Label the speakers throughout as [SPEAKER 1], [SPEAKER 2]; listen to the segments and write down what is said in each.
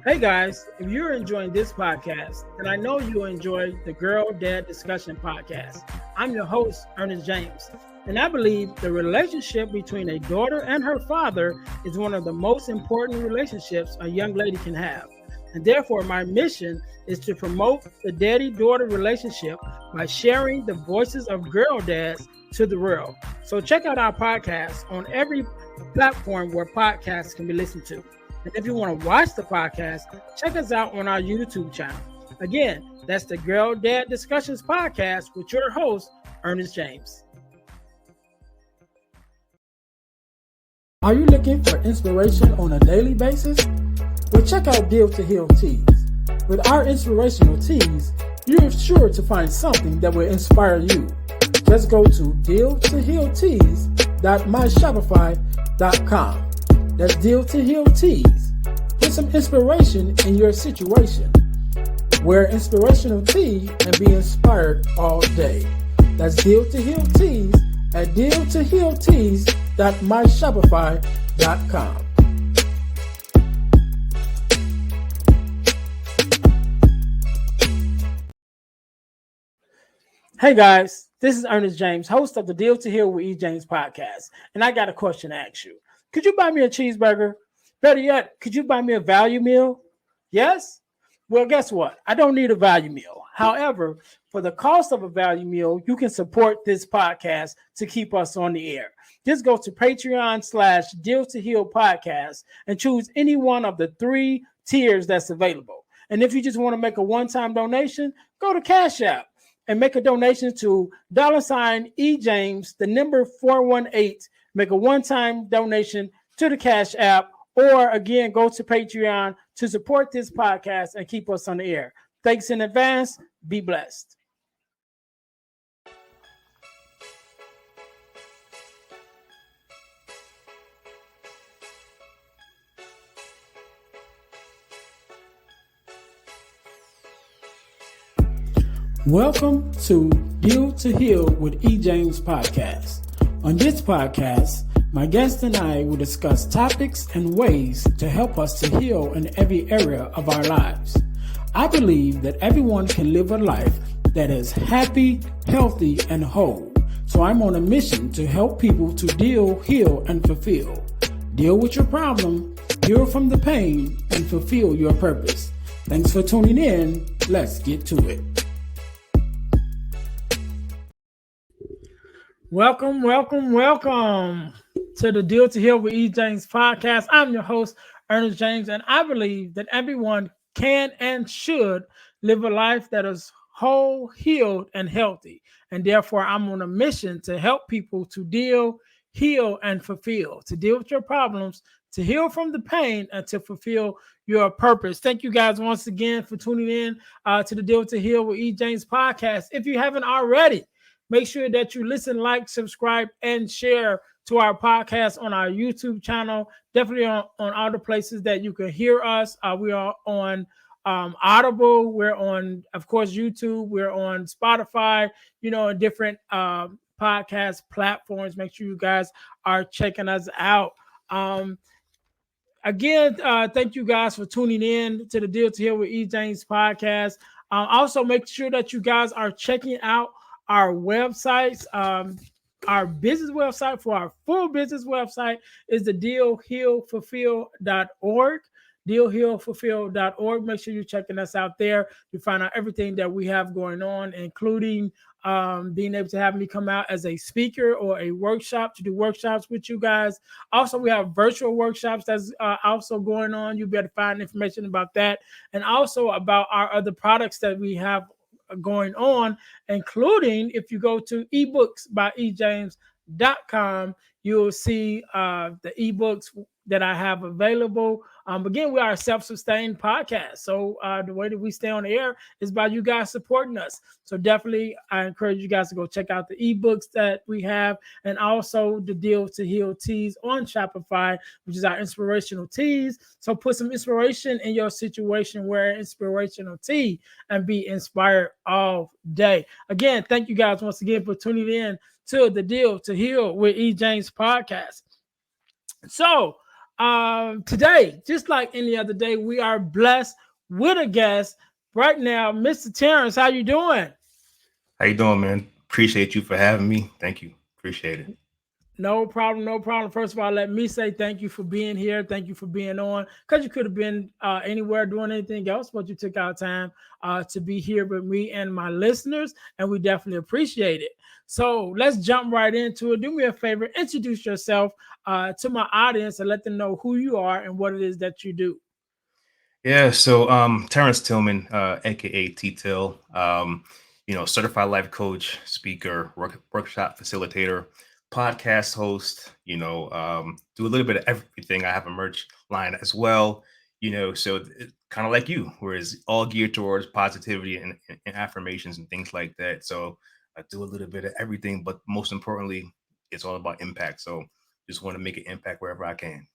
[SPEAKER 1] Hey guys, if you're enjoying this podcast, then I know you'll enjoy the Girl Dad Discussion podcast. I'm your host, Earnest James, and I believe the relationship between a daughter and her father is one of the most important relationships a young lady can have. And therefore, my mission is to promote the daddy-daughter relationship by sharing the voices of girl dads to the world. So check out our podcast on every platform where podcasts can be listened to. And if you want to watch the podcast, check us out on our YouTube channel. Again, that's the Girl Dad Discussions podcast with your host, Earnest James. Are you looking for inspiration on a daily basis? Well, check out Deal to Heal Tees. With our inspirational tees, you're sure to find something that will inspire you. Just go to dealtohealtees.myshopify.com. That's Deal to Heal Tees. Get some inspiration in your situation. Wear inspirational tee and be inspired all day. That's Deal to Heal Tees at dealtohealtees.myshopify.com. Hey guys, this is Earnest James, host of the Deal to Heal with E. James podcast, and I got a question to ask you. Could you buy me a cheeseburger? Better yet, could you buy me a value meal? Yes? Well, guess what? I don't need a value meal. However, for the cost of a value meal, you can support this podcast to keep us on the air. Just go to Patreon/Deal to Heal podcast and choose any one of the 3 tiers that's available. And if you just want to make a one-time donation, go to Cash App and make a donation to $EJames, the number 418. Make a one-time donation to the Cash App, or again, go to Patreon to support this podcast and keep us on the air. Thanks in advance. Be blessed. Welcome to Deal to Heal with E. James podcast. On this podcast, my guest and I will discuss topics and ways to help us to heal in every area of our lives. I believe that everyone can live a life that is happy, healthy, and whole. So I'm on a mission to help people to deal, heal, and fulfill. Deal with your problem, heal from the pain, and fulfill your purpose. Thanks for tuning in. Let's get to it. Welcome to the Deal to Heal with E. James podcast. I'm your host, Earnest James, and I believe that everyone can and should live a life that is whole, healed, and healthy. And therefore, I'm on a mission to help people to deal, heal, and fulfill, to deal with your problems, to heal from the pain, and to fulfill your purpose. Thank you guys once again for tuning in to the Deal to Heal with E. James podcast. If you haven't already, make sure that you listen, like, subscribe, and share to our podcast on our YouTube channel. Definitely on all the places that you can hear us. We are on Audible. We're on, of course, YouTube. We're on Spotify, and different podcast platforms. Make sure you guys are checking us out. Again, thank you guys for tuning in to the Deal to Heal with E. James podcast. Also, make sure that you guys are checking out our websites. Our business website for our full business website is the dealhealfulfill.org. Dealhealfulfill.org. Make sure you're checking us out there. You find out everything that we have going on, including being able to have me come out as a speaker or a workshop to do workshops with you guys. Also, we have virtual workshops that's also going on. You'll be able to find information about that, and also about our other products that we have going on, including if you go to ebooks by ejames.com, you'll see the ebooks that I have available. Again, we are a self-sustained podcast. So the way that we stay on the air is by you guys supporting us. So definitely, I encourage you guys to go check out the ebooks that we have, and also the Deal to Heal tees on Shopify, which is our inspirational tees. So put some inspiration in your situation, wear an inspirational tee, and be inspired all day. Again, thank you guys once again for tuning in to the Deal to Heal with E. James podcast. So Today, just like any other day, we are blessed with a guest right now, Mr. Terrence. How you doing?
[SPEAKER 2] How you doing, man? Appreciate you for having me. Thank you. Appreciate it.
[SPEAKER 1] No problem, no problem. First of all, let me say thank you for being here. Thank you for being on. Because you could have been anywhere doing anything else, but you took our time to be here with me and my listeners, and we definitely appreciate it. So let's jump right into it. Do me a favor, introduce yourself to my audience and let them know who you are and what it is that you do.
[SPEAKER 2] Yeah, so Terence Tillman, aka T-Till, certified life coach, speaker, workshop facilitator, podcast host, do a little bit of everything. I have a merch line as well, so kind of like you, whereas all geared towards positivity and affirmations and things like that. So I do a little bit of everything, but most importantly, it's all about impact. So just want to make an impact wherever I can.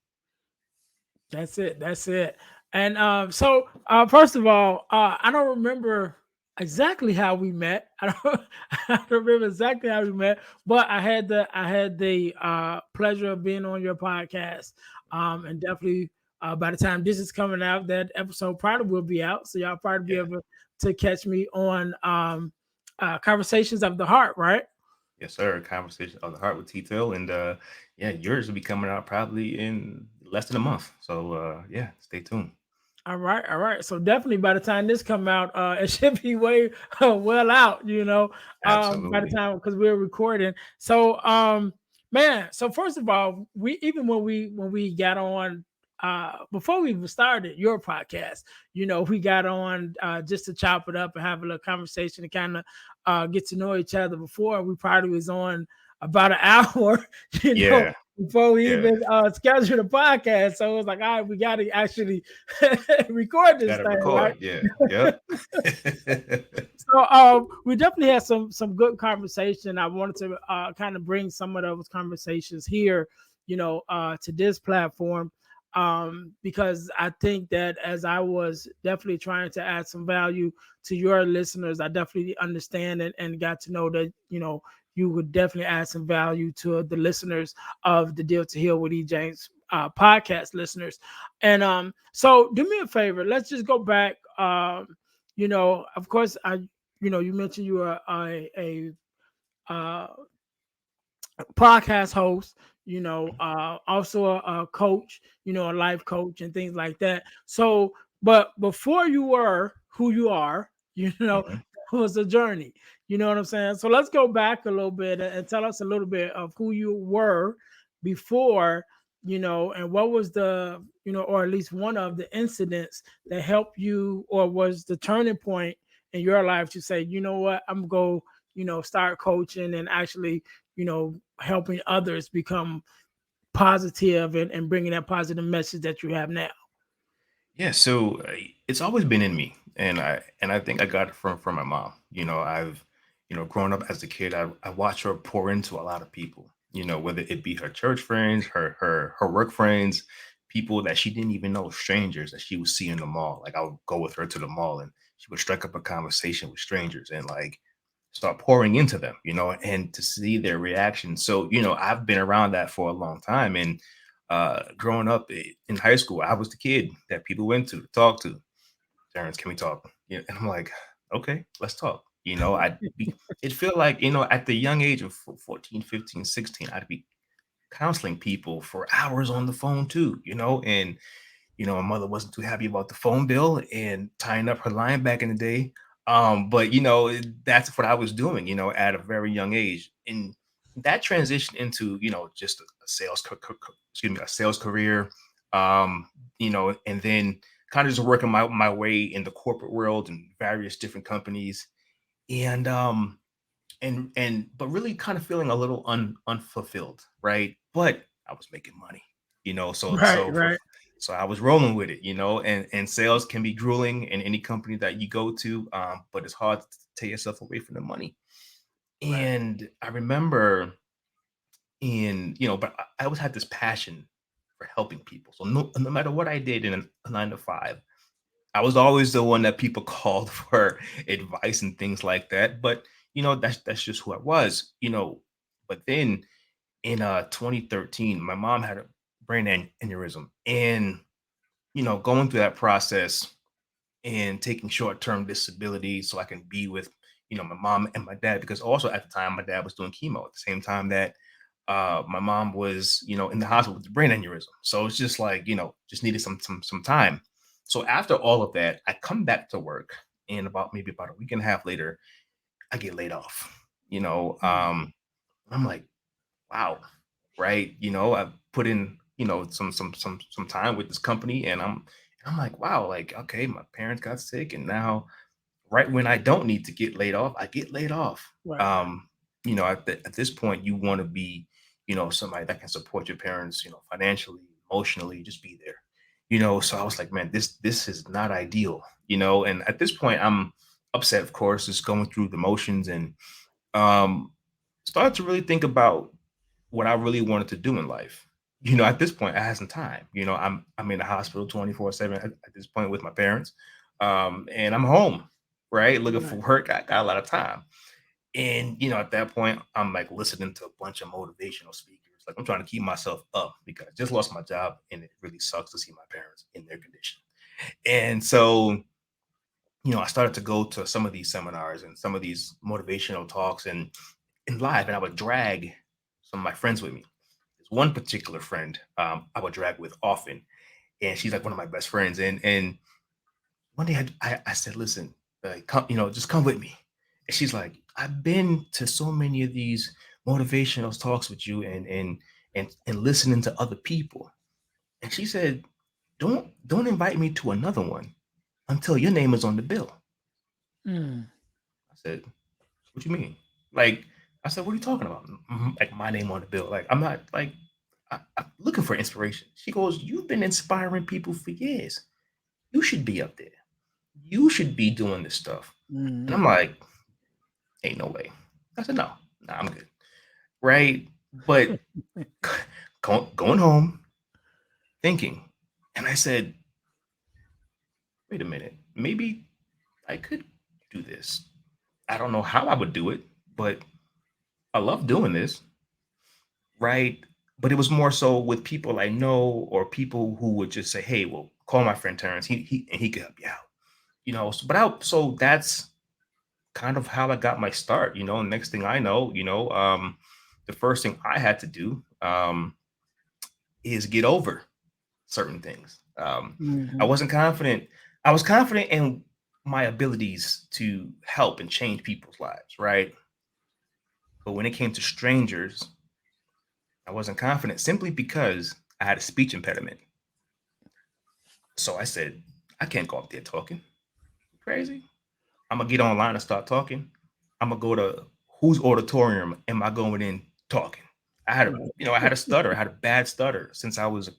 [SPEAKER 1] That's it. That's it. And first of all, I don't remember exactly how we met. I don't remember exactly how we met, but I had the pleasure of being on your podcast. And definitely by the time this is coming out, that episode probably will be out. So y'all probably be
[SPEAKER 2] Yeah.
[SPEAKER 1] able to catch me on Conversations of the Heart, right?
[SPEAKER 2] Yes, sir. Conversation of the Heart with T-Tail. And yeah, yours will be coming out probably in less than a month. So yeah, stay tuned.
[SPEAKER 1] All right, all right. So definitely by the time this come out, it should be way well out, by the
[SPEAKER 2] Absolutely.
[SPEAKER 1] time because we're recording. So man, so first of all, we even when we got on before we even started your podcast, we got on just to chop it up and have a little conversation and kind of get to know each other before we probably was on about an hour, you know,
[SPEAKER 2] Yeah.
[SPEAKER 1] before we
[SPEAKER 2] Yeah.
[SPEAKER 1] even scheduled a podcast. So it was like, all right, we got to actually record this
[SPEAKER 2] Gotta
[SPEAKER 1] thing, right?
[SPEAKER 2] record. Yeah. Yep.
[SPEAKER 1] So we definitely had some good conversation. I wanted to kind of bring some of those conversations here, to this platform. Because I think that as I was definitely trying to add some value to your listeners, I definitely understand and got to know that, you would definitely add some value to the listeners of the Deal to Heal with E. James podcast listeners. And so do me a favor, let's just go back. Of course, you mentioned you are uh, podcast host, also a coach, a life coach and things like that. So, but before you were who you are,
[SPEAKER 2] Mhm.
[SPEAKER 1] it was a journey. You know what I'm saying? So let's go back a little bit and tell us a little bit of who you were before, and what was the, or at least one of the incidents that helped you or was the turning point in your life to say, you know what, I'm going to go, start coaching and actually, helping others become positive and bringing that positive message that you have now.
[SPEAKER 2] Yeah, so it's always been in me, and I think I got it from my mom. I've growing up as a kid, I watched her pour into a lot of people. Whether it be her church friends, her work friends, people that she didn't even know, strangers that she would see in the mall. Like I would go with her to the mall, and she would strike up a conversation with strangers and like start pouring into them. And to see their reaction. So I've been around that for a long time, and growing up in high school, I was the kid that people went to talk to. Terrence, can we talk? Yeah, and I'm like, okay, let's talk. It felt like, at the young age of 14, 15, 16, I'd be counseling people for hours on the phone too, and my mother wasn't too happy about the phone bill and tying up her line back in the day. But that's what I was doing, at a very young age. And that transitioned into, just a a sales career. Um, and then kind of just working my way in the corporate world and various different companies. And but really kind of feeling a little unfulfilled, right? But I was making money, so
[SPEAKER 1] Right, right,
[SPEAKER 2] I was rolling with it, and sales can be grueling in any company that you go to, but it's hard to take yourself away from the money.
[SPEAKER 1] right,
[SPEAKER 2] And I remember but I always had this passion for helping people. So no matter what I did in a 9 to 5, I was always the one that people called for advice and things like that. But that's just who I was. But then in 2013, my mom had aneurysm. And, going through that process and taking short-term disability so I can be with, my mom and my dad, because also at the time my dad was doing chemo at the same time that my mom was, in the hospital with the brain aneurysm. So it's just like, just needed some time. So after all of that, I come back to work, and maybe about a week and a half later, I get laid off.
[SPEAKER 1] Mm.
[SPEAKER 2] I'm like, wow, right? I've put in, some time with this company, and I'm like, wow, like, okay, my parents got sick, and now right when I don't need to get laid off, I get laid off.
[SPEAKER 1] Right.
[SPEAKER 2] At this point, you want to be, somebody that can support your parents, financially, emotionally, just be there. So I was like, man, this is not ideal, and at this point I'm upset, of course, just going through the motions, and um started to really think about what I really wanted to do in life. At this point, I had some time. I'm in the hospital 24/7 at this point with my parents. And I'm home, right? Looking for
[SPEAKER 1] Right.
[SPEAKER 2] work. I got a lot of time. And at that point, I'm like listening to a bunch of motivational speakers. Like, I'm trying to keep myself up because I just lost my job, and it really sucks to see my parents in their condition. And so, I started to go to some of these seminars and some of these motivational talks and in live, and I would drag some of my friends with me. There's one particular friend I would drag with often, and she's like one of my best friends. And one day I said, "Listen, come, just come with me." And she's like, "I've been to so many of these motivational talks with you, and listening to other people." And she said, "Don't invite me to another one until your name is on the bill."
[SPEAKER 1] Mm.
[SPEAKER 2] I said, "What you mean?" Like, I said, "What are you talking about?" Like, my name on the bill. Like, I'm not like, I'm looking for inspiration. She goes, "You've been inspiring people for years. You should be up there. You should be doing this stuff." And
[SPEAKER 1] Mm.
[SPEAKER 2] I'm like, "Ain't no way." I said, "No, nah, I'm good." Right. But going home, thinking, and I said, "Wait a minute. Maybe I could do this. I don't know how I would do it, but I love doing this." Right? But it was more so with people I know, or people who would just say, "Hey, well, call my friend Terence. He could help you out." So that's kind of how I got my start. Next thing I know, the first thing I had to do is get over certain things. I
[SPEAKER 1] Mhm.
[SPEAKER 2] wasn't confident. I was confident in my abilities to help and change people's lives, right? But when it came to strangers, I wasn't confident simply because I had a speech impediment. So I said, I can't go up there talking. You crazy? I'm gonna get online and start talking. I'm gonna go to whose auditorium am I going in talking?
[SPEAKER 1] Right.
[SPEAKER 2] I had a stutter. I had a bad stutter since I was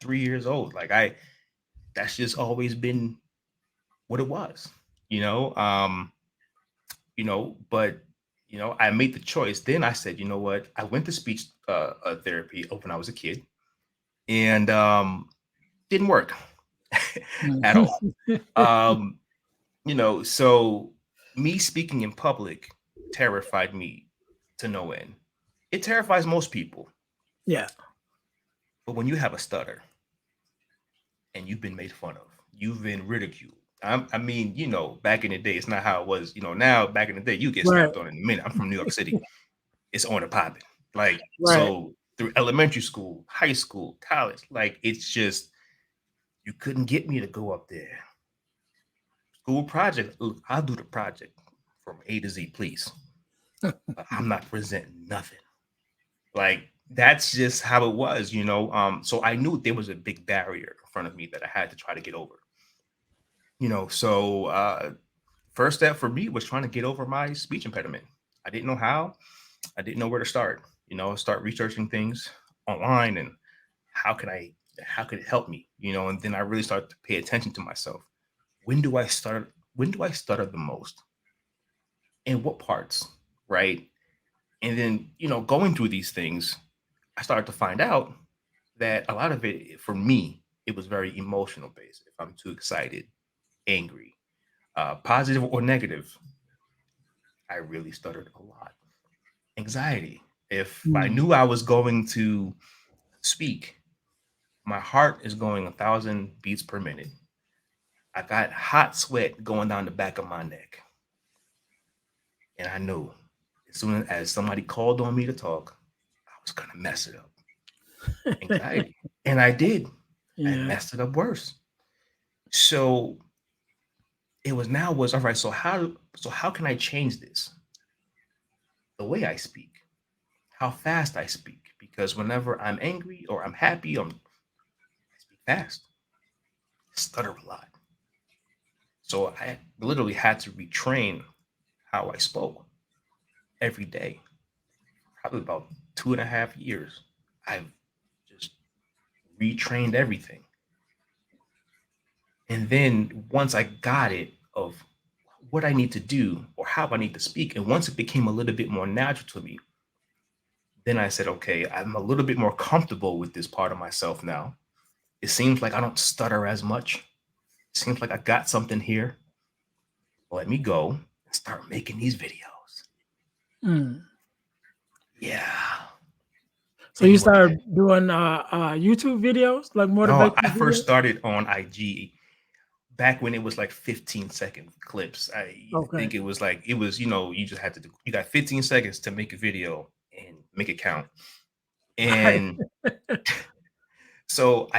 [SPEAKER 2] 3 years old. That's just always been what it was, you know. But I made the choice. Then I said, you know what? I went to speech therapy when I was a kid, and didn't work at
[SPEAKER 1] Mhm.
[SPEAKER 2] all. Um, so me speaking in public terrified me to no end. It terrifies most people.
[SPEAKER 1] Yeah.
[SPEAKER 2] But when you have a stutter and you've been made fun of, you've been ridiculed. I mean, back in the day, it's not how it was. Now, back in the day, you get
[SPEAKER 1] Right.
[SPEAKER 2] stepped on in a minute. I'm from New York City. It's on and popping. Like,
[SPEAKER 1] Right.
[SPEAKER 2] so through elementary school, high school, college, like, it's just, you couldn't get me to go up there. School project, look, I'll do the project from A to Z, please. But I'm not presenting nothing. Like, that's just how it was, so I knew there was a big barrier in front of me that I had to try to get over. So first step for me was trying to get over my speech impediment. I didn't know how. I didn't know where to start. Start researching things online, and how could I how could it help me? And then I really started to pay attention to myself. When do I start? When do I stutter the most? And what parts? Right. And then, going through these things, I started to find out that a lot of it, for me, it was very emotional based. If I'm too excited, angry, positive or negative, I really stuttered a lot. Anxiety. If I
[SPEAKER 1] Mm.
[SPEAKER 2] knew I was going to speak, My heart is going 1,000 beats per minute. I got hot sweat going down the back of my neck. And I knew as soon as somebody called on me to talk, I was going to mess it up. Anxiety. And I did. I
[SPEAKER 1] Yeah.
[SPEAKER 2] messed it up worse. So it was now was all right. So how can I change this? The way I speak, how fast I speak. Because whenever I'm angry or I'm happy, I speak fast, stutter a lot. So I literally had to retrain how I spoke every day. Probably about 2.5 years. I've just retrained everything. And then once I got it of what I need to do or how I need to speak, and once it became a little bit more natural to me, then I said, okay, I'm a little bit more comfortable with this part of myself now. It seems like I don't stutter as much. It seems like I got something here. Let me go and start making these videos.
[SPEAKER 1] Mm.
[SPEAKER 2] Yeah.
[SPEAKER 1] So
[SPEAKER 2] Then
[SPEAKER 1] you
[SPEAKER 2] you want to
[SPEAKER 1] started doing YouTube videos, like
[SPEAKER 2] No, I
[SPEAKER 1] motivational
[SPEAKER 2] first
[SPEAKER 1] videos?
[SPEAKER 2] started on IG back when it was like 15-second clips. I
[SPEAKER 1] Okay.
[SPEAKER 2] think it was, you just had to do, you got 15 seconds to make a video and make it count.
[SPEAKER 1] Right.
[SPEAKER 2] And so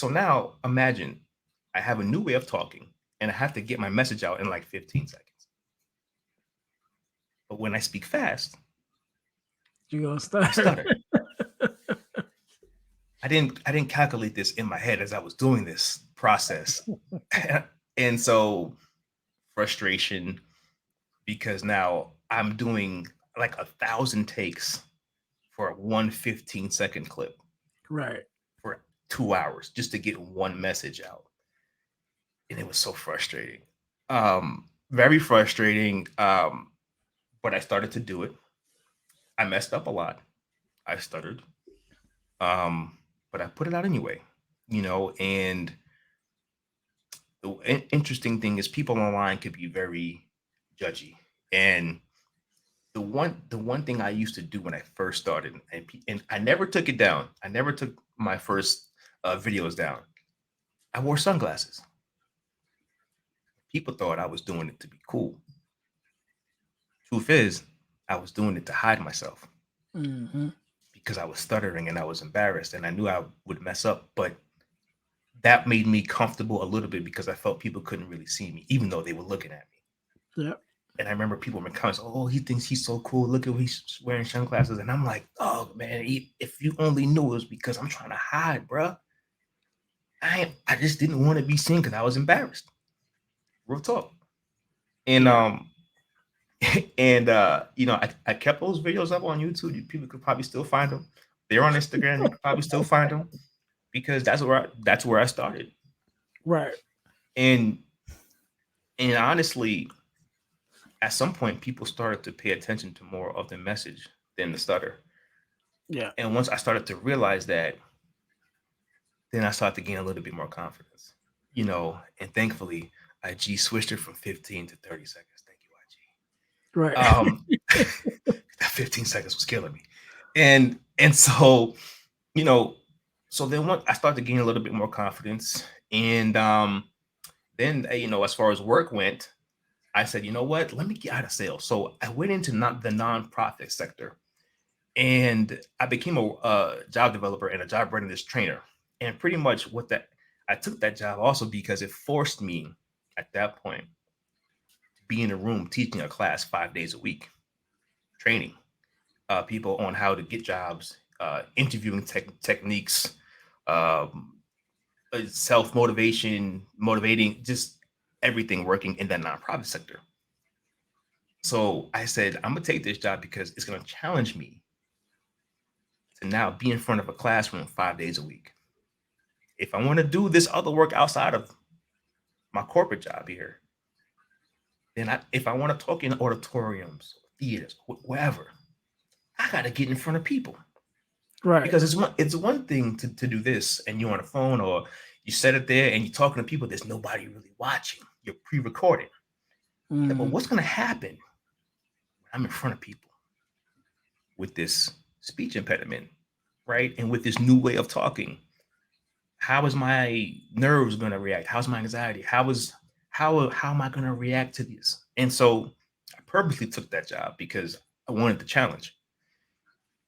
[SPEAKER 2] now imagine I have a new way of talking and I have to get my message out in like 15 seconds. But when I speak fast,
[SPEAKER 1] You gonna
[SPEAKER 2] I
[SPEAKER 1] start?
[SPEAKER 2] stutter. I didn't calculate this in my head as I was doing this process. And so frustration because now I'm doing like 1,000 takes for a 1 15-second clip
[SPEAKER 1] Right.
[SPEAKER 2] for 2 hours just to get one message out. And it was so frustrating. Very frustrating. But I started to do it. I messed up a lot. I stuttered. Um, but I put it out anyway, and the interesting thing is people online could be very judgy. And the one thing I used to do when I first started, and I never took it down. I never took my first videos down. I wore sunglasses. People thought I was doing it to be cool. Truth is, I was doing it to hide myself
[SPEAKER 1] Hmm.
[SPEAKER 2] because I was stuttering and I was embarrassed and I knew I would mess up. But that made me comfortable a little bit because I felt people couldn't really see me, even though they were looking at me.
[SPEAKER 1] Yeah.
[SPEAKER 2] And I remember people in the comments, "Oh, he thinks he's so cool. Look at what he's wearing sunglasses." And I'm like, "Oh man, if you only knew it was because I'm trying to hide, bruh. I just didn't want to be seen because I was embarrassed. Real talk." And
[SPEAKER 1] Yeah.
[SPEAKER 2] I kept those videos up on YouTube. People could probably still find them. They're on Instagram. You could probably still find them because that's where I started.
[SPEAKER 1] Right.
[SPEAKER 2] And and honestly, at some point, people started to pay attention to more of the message than the stutter.
[SPEAKER 1] Yeah.
[SPEAKER 2] And once I started to realize that, then I started to gain a little bit more confidence. And thankfully, IG switched it from 15 to 30 seconds. Thank
[SPEAKER 1] Right.
[SPEAKER 2] you, IG. That 15 seconds was killing me. And so, you know, so then once I started to gain a little bit more confidence. And then, as far as work went, I said, you know what? Let me get out of sales. So I went into not the nonprofit sector and I became a job developer and a job readiness trainer. And pretty much I took that job also because it forced me at that point to be in a room teaching a class 5 days a week, training people on how to get jobs, interviewing techniques, um, self motivation, motivating, just everything working in that nonprofit sector. So I said, I'm gonna take this job because it's gonna challenge me to now be in front of a classroom 5 days a week. If I want to do this other work outside of my corporate job here, then if I want to talk in auditoriums, theaters, wherever, I got to get in front of people
[SPEAKER 1] Right.
[SPEAKER 2] because it's one thing to do this and you're on a phone or you set it there and you're talking to people. There's nobody really watching. You're pre-recording. Yeah, but
[SPEAKER 1] Hmm.
[SPEAKER 2] what's going to happen when I'm in front of people with this speech impediment, right? And with this new way of talking? how is my nerves going to react? How's my anxiety? How am I going to react to this? And so I purposely took that job because I wanted the challenge.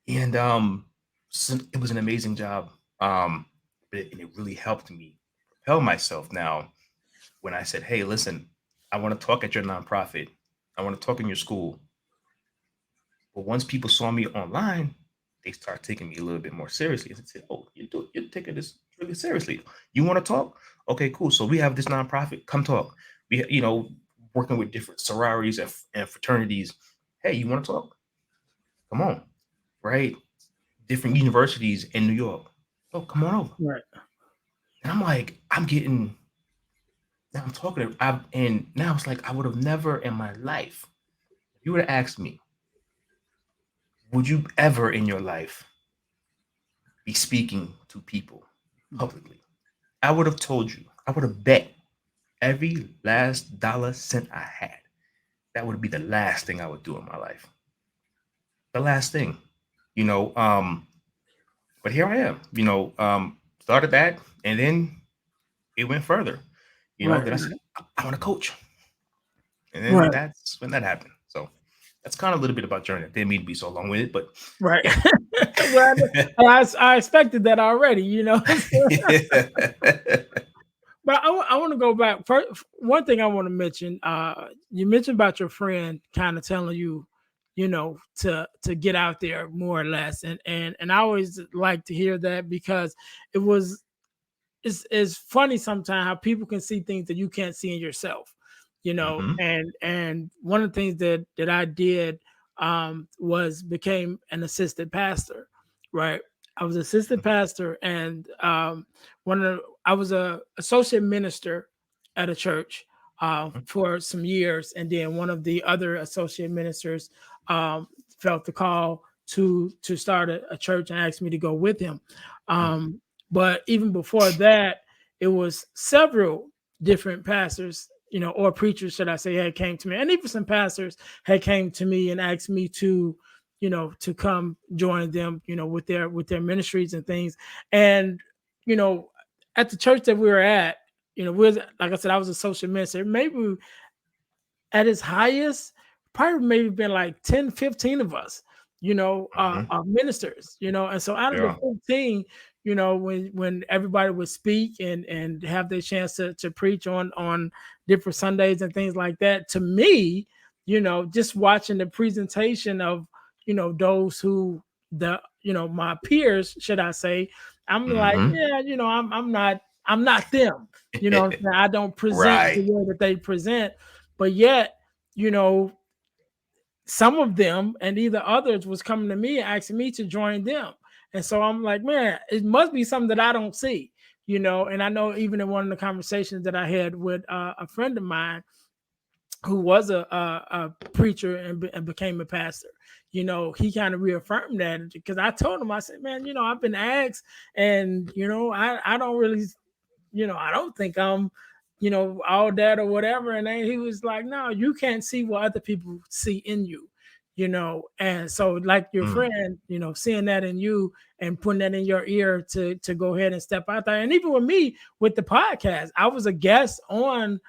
[SPEAKER 2] And so it was an amazing job. And it really helped me propel myself. Now, when I said, "Hey, listen, I want to talk at your nonprofit. I want to talk in your school." But once people saw me online, they start taking me a little bit more seriously. And said, "Oh, you're taking this really seriously. You want to talk? Okay, cool. So we have this nonprofit. Come talk. We, working with different sororities and fraternities. Hey, you want to talk? Come on, right? Different universities in New York. Oh, come on over."
[SPEAKER 1] Right.
[SPEAKER 2] And I'm like, I'm getting now. I'm talking. And now it's like I would have never in my life. If you would have asked me, would you ever in your life be speaking to people publicly? I would have told you. I would have bet every last dollar cent I had that would be the last thing I would do in my life. The last thing, you know. But here I am. Started that, and then it went further.
[SPEAKER 1] Right.
[SPEAKER 2] Then I said, I want to coach. And then
[SPEAKER 1] Right.
[SPEAKER 2] that's when that happened. So that's kind of a little bit about journey. I didn't mean to be so long with it, but
[SPEAKER 1] Right.
[SPEAKER 2] yeah.
[SPEAKER 1] Well, I expected that already, you know. But I want to go back. First, one thing I want to mention, you mentioned about your friend kind of telling you, to get out there more or less, and I always like to hear that because it was it's funny sometimes how people can see things that you can't see in yourself,
[SPEAKER 2] Hmm.
[SPEAKER 1] and one of the things that I did was became an assistant pastor, right? I was assistant pastor, and I was a associate minister at a church for some years, and then one of the other associate ministers felt the call to start a church and asked me to go with him. Um, but even before that, it was several different pastors, or preachers, should I say, had came to me, and even some pastors had came to me and asked me to come join them, with their ministries and things. And you know, at the church that we were at, we're like I said, I was a social minister. Maybe at its highest, probably maybe been like 10, 15 of us,
[SPEAKER 2] Hmm.
[SPEAKER 1] ministers, and so out of the
[SPEAKER 2] Yeah.
[SPEAKER 1] 15, when everybody would speak and have their chance to preach on different Sundays and things like that, to me, just watching the presentation of, those who my peers, should I say, I'm like,
[SPEAKER 2] Hmm.
[SPEAKER 1] yeah, I'm not them. What I'm saying? I don't present the
[SPEAKER 2] Right.
[SPEAKER 1] way that they present, but yet, you know, some of them and either others was coming to me and asking me to join them. And so I'm like, man, it must be something that I don't see, And I know even in one of the conversations that I had with a friend of mine who was a preacher and became a pastor, he kind of reaffirmed that because I told him, I said, man, I've been asked, and I don't really, I don't think I'm, all that or whatever. And then he was like, no, you can't see what other people see in you, And so, like your
[SPEAKER 2] Mm.
[SPEAKER 1] friend, seeing that in you and putting that in your ear to go ahead and step out there. And even with me with the podcast, I was a guest on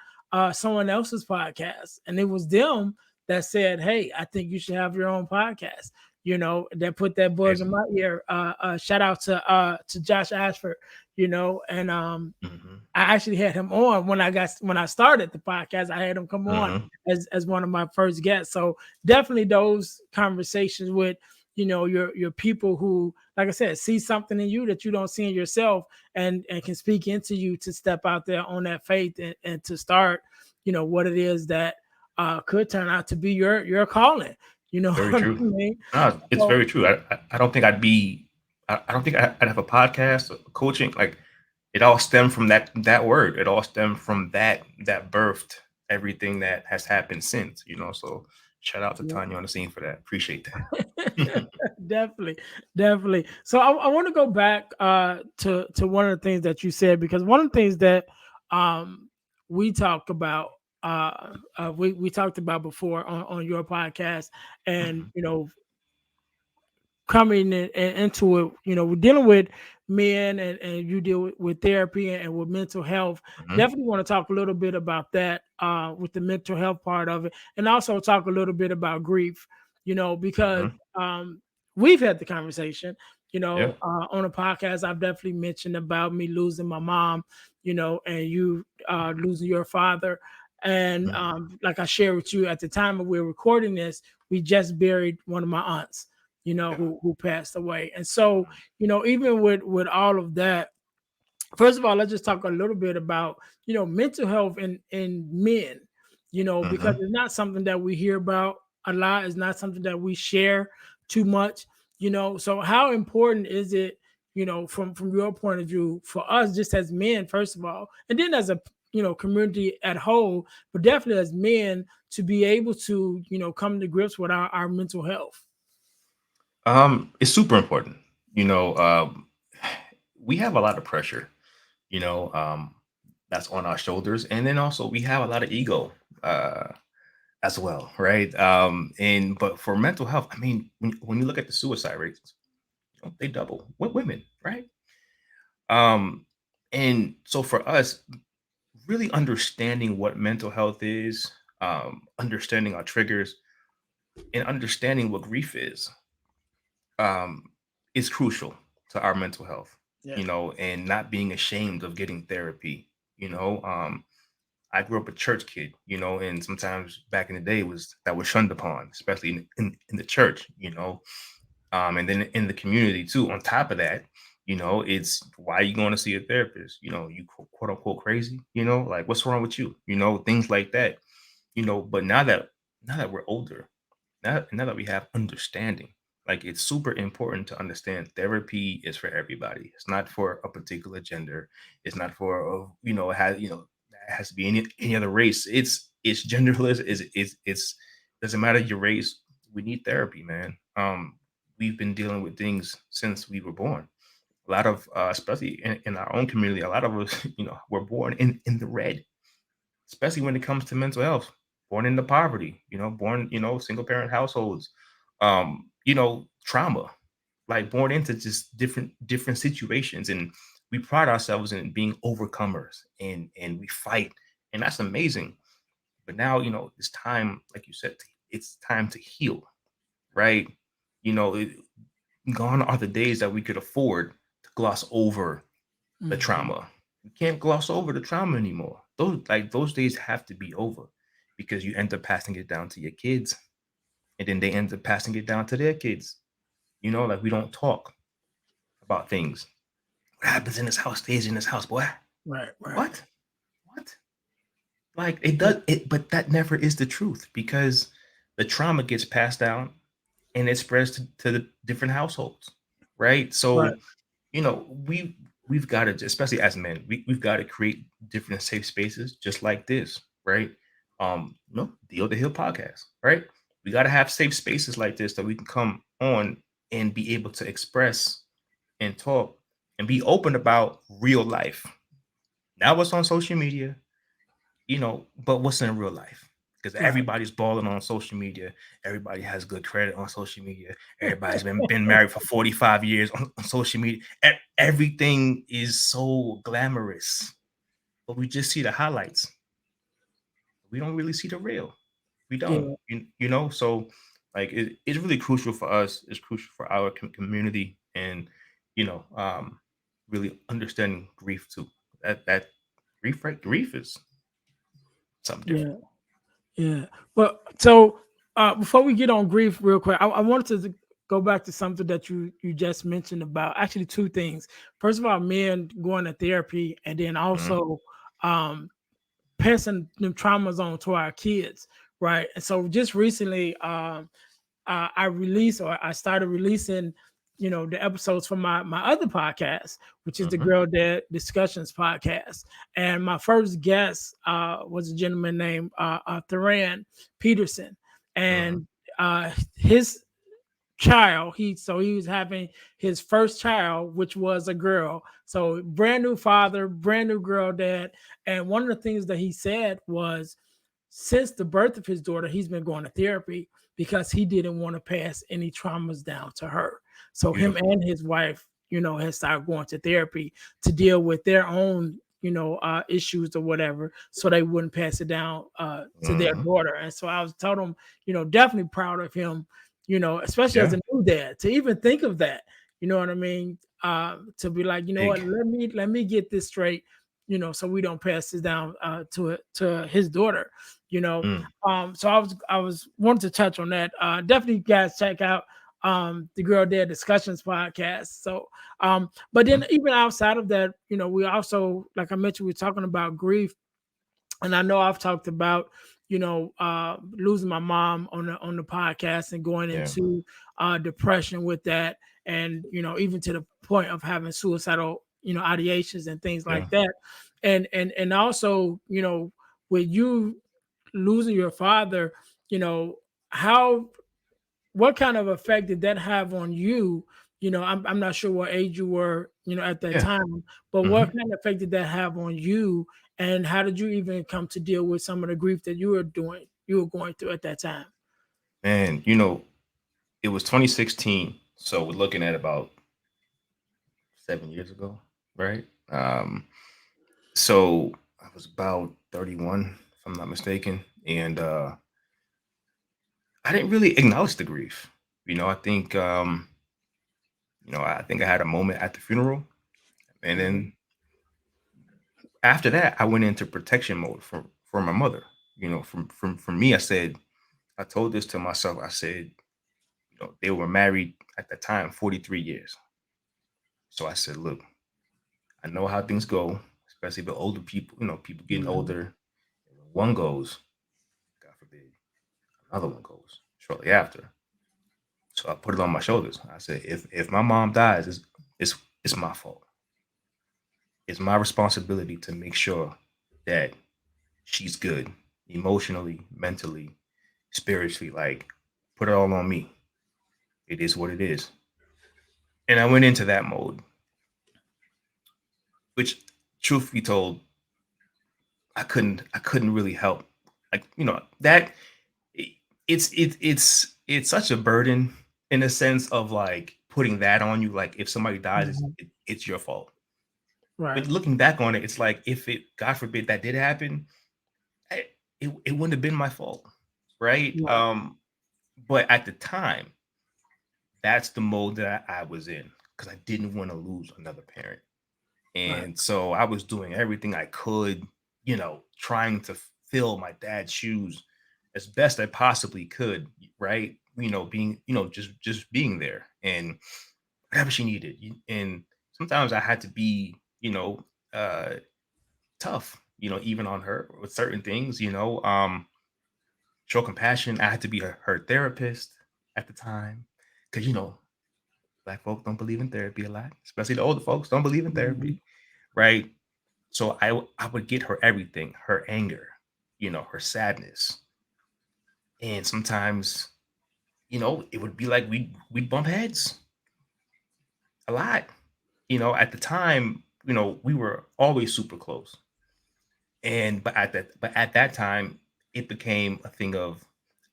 [SPEAKER 1] someone else's podcast, and it was them that said, hey, I think you should have your own podcast. That put that buzz in
[SPEAKER 2] Amazing.
[SPEAKER 1] my ear. Shout out to Josh Ashford, and
[SPEAKER 2] Hmm.
[SPEAKER 1] I actually had him on when I started the podcast. I had him come on
[SPEAKER 2] Hmm.
[SPEAKER 1] as one of my first guests. So definitely those conversations with your people who, like I said, see something in you that you don't see in yourself, and can speak into you to step out there on that faith, and to start what it is that could turn out to be your calling. You know
[SPEAKER 2] Very
[SPEAKER 1] what I
[SPEAKER 2] true.
[SPEAKER 1] mean?
[SPEAKER 2] No, it's
[SPEAKER 1] So
[SPEAKER 2] very true. I don't think I'd be. I don't think I'd have a podcast or coaching. Like it all stemmed from that word. It all stemmed from that birthed everything that has happened since. So shout out to
[SPEAKER 1] yeah.
[SPEAKER 2] Tanya on the scene for that. Appreciate that.
[SPEAKER 1] Definitely, definitely. So I want to go back to one of the things that you said, because one of the things that um we talked about we talked about before on your podcast, and
[SPEAKER 2] Mhm.
[SPEAKER 1] coming into it, we're dealing with men and you deal with therapy and with mental health.
[SPEAKER 2] Mhm,
[SPEAKER 1] Definitely want to talk a little bit about that with the mental health part of it, and also talk a little bit about grief, because
[SPEAKER 2] mhm.
[SPEAKER 1] um, we've had the conversation,
[SPEAKER 2] Yeah.
[SPEAKER 1] on a podcast. I've definitely mentioned about me losing my mom, and you losing your father. And
[SPEAKER 2] Mhm.
[SPEAKER 1] like I shared with you at the time that we we're recording this, we just buried one of my aunts,
[SPEAKER 2] Yeah.
[SPEAKER 1] who passed away. And so, even with all of that, first of all, let's just talk a little bit about mental health in men, because
[SPEAKER 2] Mhm.
[SPEAKER 1] it's not something that we hear about a lot. It's not something that we share too much. So how important is it, from your point of view, for us just as men, first of all, and then as a community at whole, but definitely as men, to be able to come to grips with our mental health.
[SPEAKER 2] It's super important. You know, we have a lot of pressure, you know, um, that's on our shoulders. And then also we have a lot of ego uh, as well, right? And but for mental health, I mean, when you look at the suicide rates, they double with women, right? Um, and so for us, really understanding what mental health is, understanding our triggers, and understanding what grief um, is crucial to our mental health,
[SPEAKER 1] Yeah.
[SPEAKER 2] and not being ashamed of getting therapy. I grew up a church kid, and sometimes back in the day was that was shunned upon, especially in the church, and then in the community too. On top of that, it's why are you going to see a therapist? You quote unquote crazy, like what's wrong with you? Things like that. But now that we're older, now that we have understanding, like it's super important to understand therapy is for everybody. It's not for a particular gender. It's not for it has to be any other race. It's genderless. It's doesn't matter your race. We need therapy, man. We've been dealing with things since we were born. A lot of especially in our own community, a lot of us, were born in the red, especially when it comes to mental health. Born into poverty, born, single parent households, trauma, like born into just different situations. And we pride ourselves in being overcomers and we fight. And that's amazing. But now, it's time, like you said, it's time to heal, right? You know, it, Gone are the days that we could afford to gloss over the
[SPEAKER 1] Mhm.
[SPEAKER 2] trauma. You can't gloss over the trauma anymore. Those days have to be over because you end up passing it down to your kids, and then they end up passing it down to their kids. Like we don't talk about things. What happens in this house stays in this house, boy.
[SPEAKER 1] Right, right.
[SPEAKER 2] What? What? Like it does it, but that never is the truth because the trauma gets passed down and it spreads to the different households, right?
[SPEAKER 1] Right.
[SPEAKER 2] So you know, we've got to, especially as men, we've got to create different safe spaces just like this, right? Deal the Hill podcast, right? We got to have safe spaces like this that we can come on and be able to express and talk and be open about real life. Not what's on social media, but what's in real life. Because
[SPEAKER 1] Right.
[SPEAKER 2] everybody's balling on social media. Everybody has good credit on social media. Everybody's been married for 45 years on social media. Everything is so glamorous, but we just see the highlights. We don't really see the real. We don't.
[SPEAKER 1] Yeah.
[SPEAKER 2] So like it's really crucial for us. It's crucial for our community, and you know, um, really understanding grief too. That grief, right? Grief is something different.
[SPEAKER 1] Yeah. Yeah. But so before we get on grief real quick, I wanted to go back to something that you just mentioned about actually two things. First of all, men going to therapy, and then
[SPEAKER 2] Mhm,
[SPEAKER 1] also um passing them traumas on to our kids, right? And so just recently, I started releasing, the episodes from my other podcast, which is the
[SPEAKER 2] mhm,
[SPEAKER 1] Girl Dad Discussions podcast. And my first guest was a gentleman named Theran Peterson,
[SPEAKER 2] mhm.
[SPEAKER 1] and his child he was having his first child, which was a girl, so brand new father, brand new girl dad. And one of the things that he said was, since the birth of his daughter, he's been going to therapy because he didn't want to pass any traumas down to her. So him
[SPEAKER 2] Beautiful.
[SPEAKER 1] and his wife had started going to therapy to deal with their own issues or whatever, so they wouldn't pass it down to their
[SPEAKER 2] Mhm.
[SPEAKER 1] daughter. And so I was told him, definitely proud of him, especially as
[SPEAKER 2] Yeah.
[SPEAKER 1] a new dad, to even think of that. You know what I mean? To be like, what,
[SPEAKER 2] Big.
[SPEAKER 1] let me get this straight, so we don't pass this down to his daughter. You know,
[SPEAKER 2] Mm.
[SPEAKER 1] so I was wanted to touch on that. Definitely, guys, check out the Girl Dad Discussions podcast. So, but then
[SPEAKER 2] Mhm.
[SPEAKER 1] even outside of that, we also, like I mentioned, we're talking about grief, and I know I've talked about losing my mom on the podcast and going
[SPEAKER 2] Yeah.
[SPEAKER 1] into depression with that, and even to the point of having suicidal ideations and things
[SPEAKER 2] Yeah.
[SPEAKER 1] like that, and also with you losing your father, how what kind of effect did that have on you? I'm not sure what age you were, at that
[SPEAKER 2] Yeah.
[SPEAKER 1] time, but what
[SPEAKER 2] Mhm.
[SPEAKER 1] kind of effect did that have on you? And how did you even come to deal with some of the grief that you were going through at that time?
[SPEAKER 2] And it was 2016, so we're looking at about 7 years ago, right? So I was about 31, if I'm not mistaken, and I didn't really acknowledge the grief. I think I think I had a moment at the funeral, and
[SPEAKER 1] Mhm.
[SPEAKER 2] then after that, I went into protection mode for my mother. From me, I told this to myself. I said, they were married at the time 43 years. So I said, look, I know how things go, especially with older people. People getting
[SPEAKER 1] Mhm.
[SPEAKER 2] older. When one goes, God forbid, another one goes shortly after. So I put it on my shoulders. I said, if my mom dies, it's it's my fault. It's my responsibility to make sure that she's good emotionally, mentally, spiritually. Like, put it all on me. It is what it is. And I went into that mode, which, truth be told, I couldn't really help. Like, that it's such a burden in a sense of like putting that on you. Like, if somebody dies,
[SPEAKER 1] Mhm.
[SPEAKER 2] it's your fault.
[SPEAKER 1] Right.
[SPEAKER 2] But looking back on it, it's like, if it, God forbid, that did happen, it wouldn't have been my fault, right?
[SPEAKER 1] Right.
[SPEAKER 2] But at the time, that's the mode that I was in, because I didn't want to lose another parent.
[SPEAKER 1] Right.
[SPEAKER 2] And so I was doing everything I could, trying to fill my dad's shoes as best I possibly could, right? Being, just being there and whatever she needed. And sometimes I had to be, uh, tough, even on her with certain things, show compassion. I had to be her therapist at the time, because, Black folk don't believe in therapy a lot, especially the older folks don't believe in
[SPEAKER 1] Mhm.
[SPEAKER 2] therapy, right? So I would get her everything, her anger, her sadness. And sometimes, it would be like we'd bump heads a lot. At the time, we were always super close. And but at that time, it became a thing of,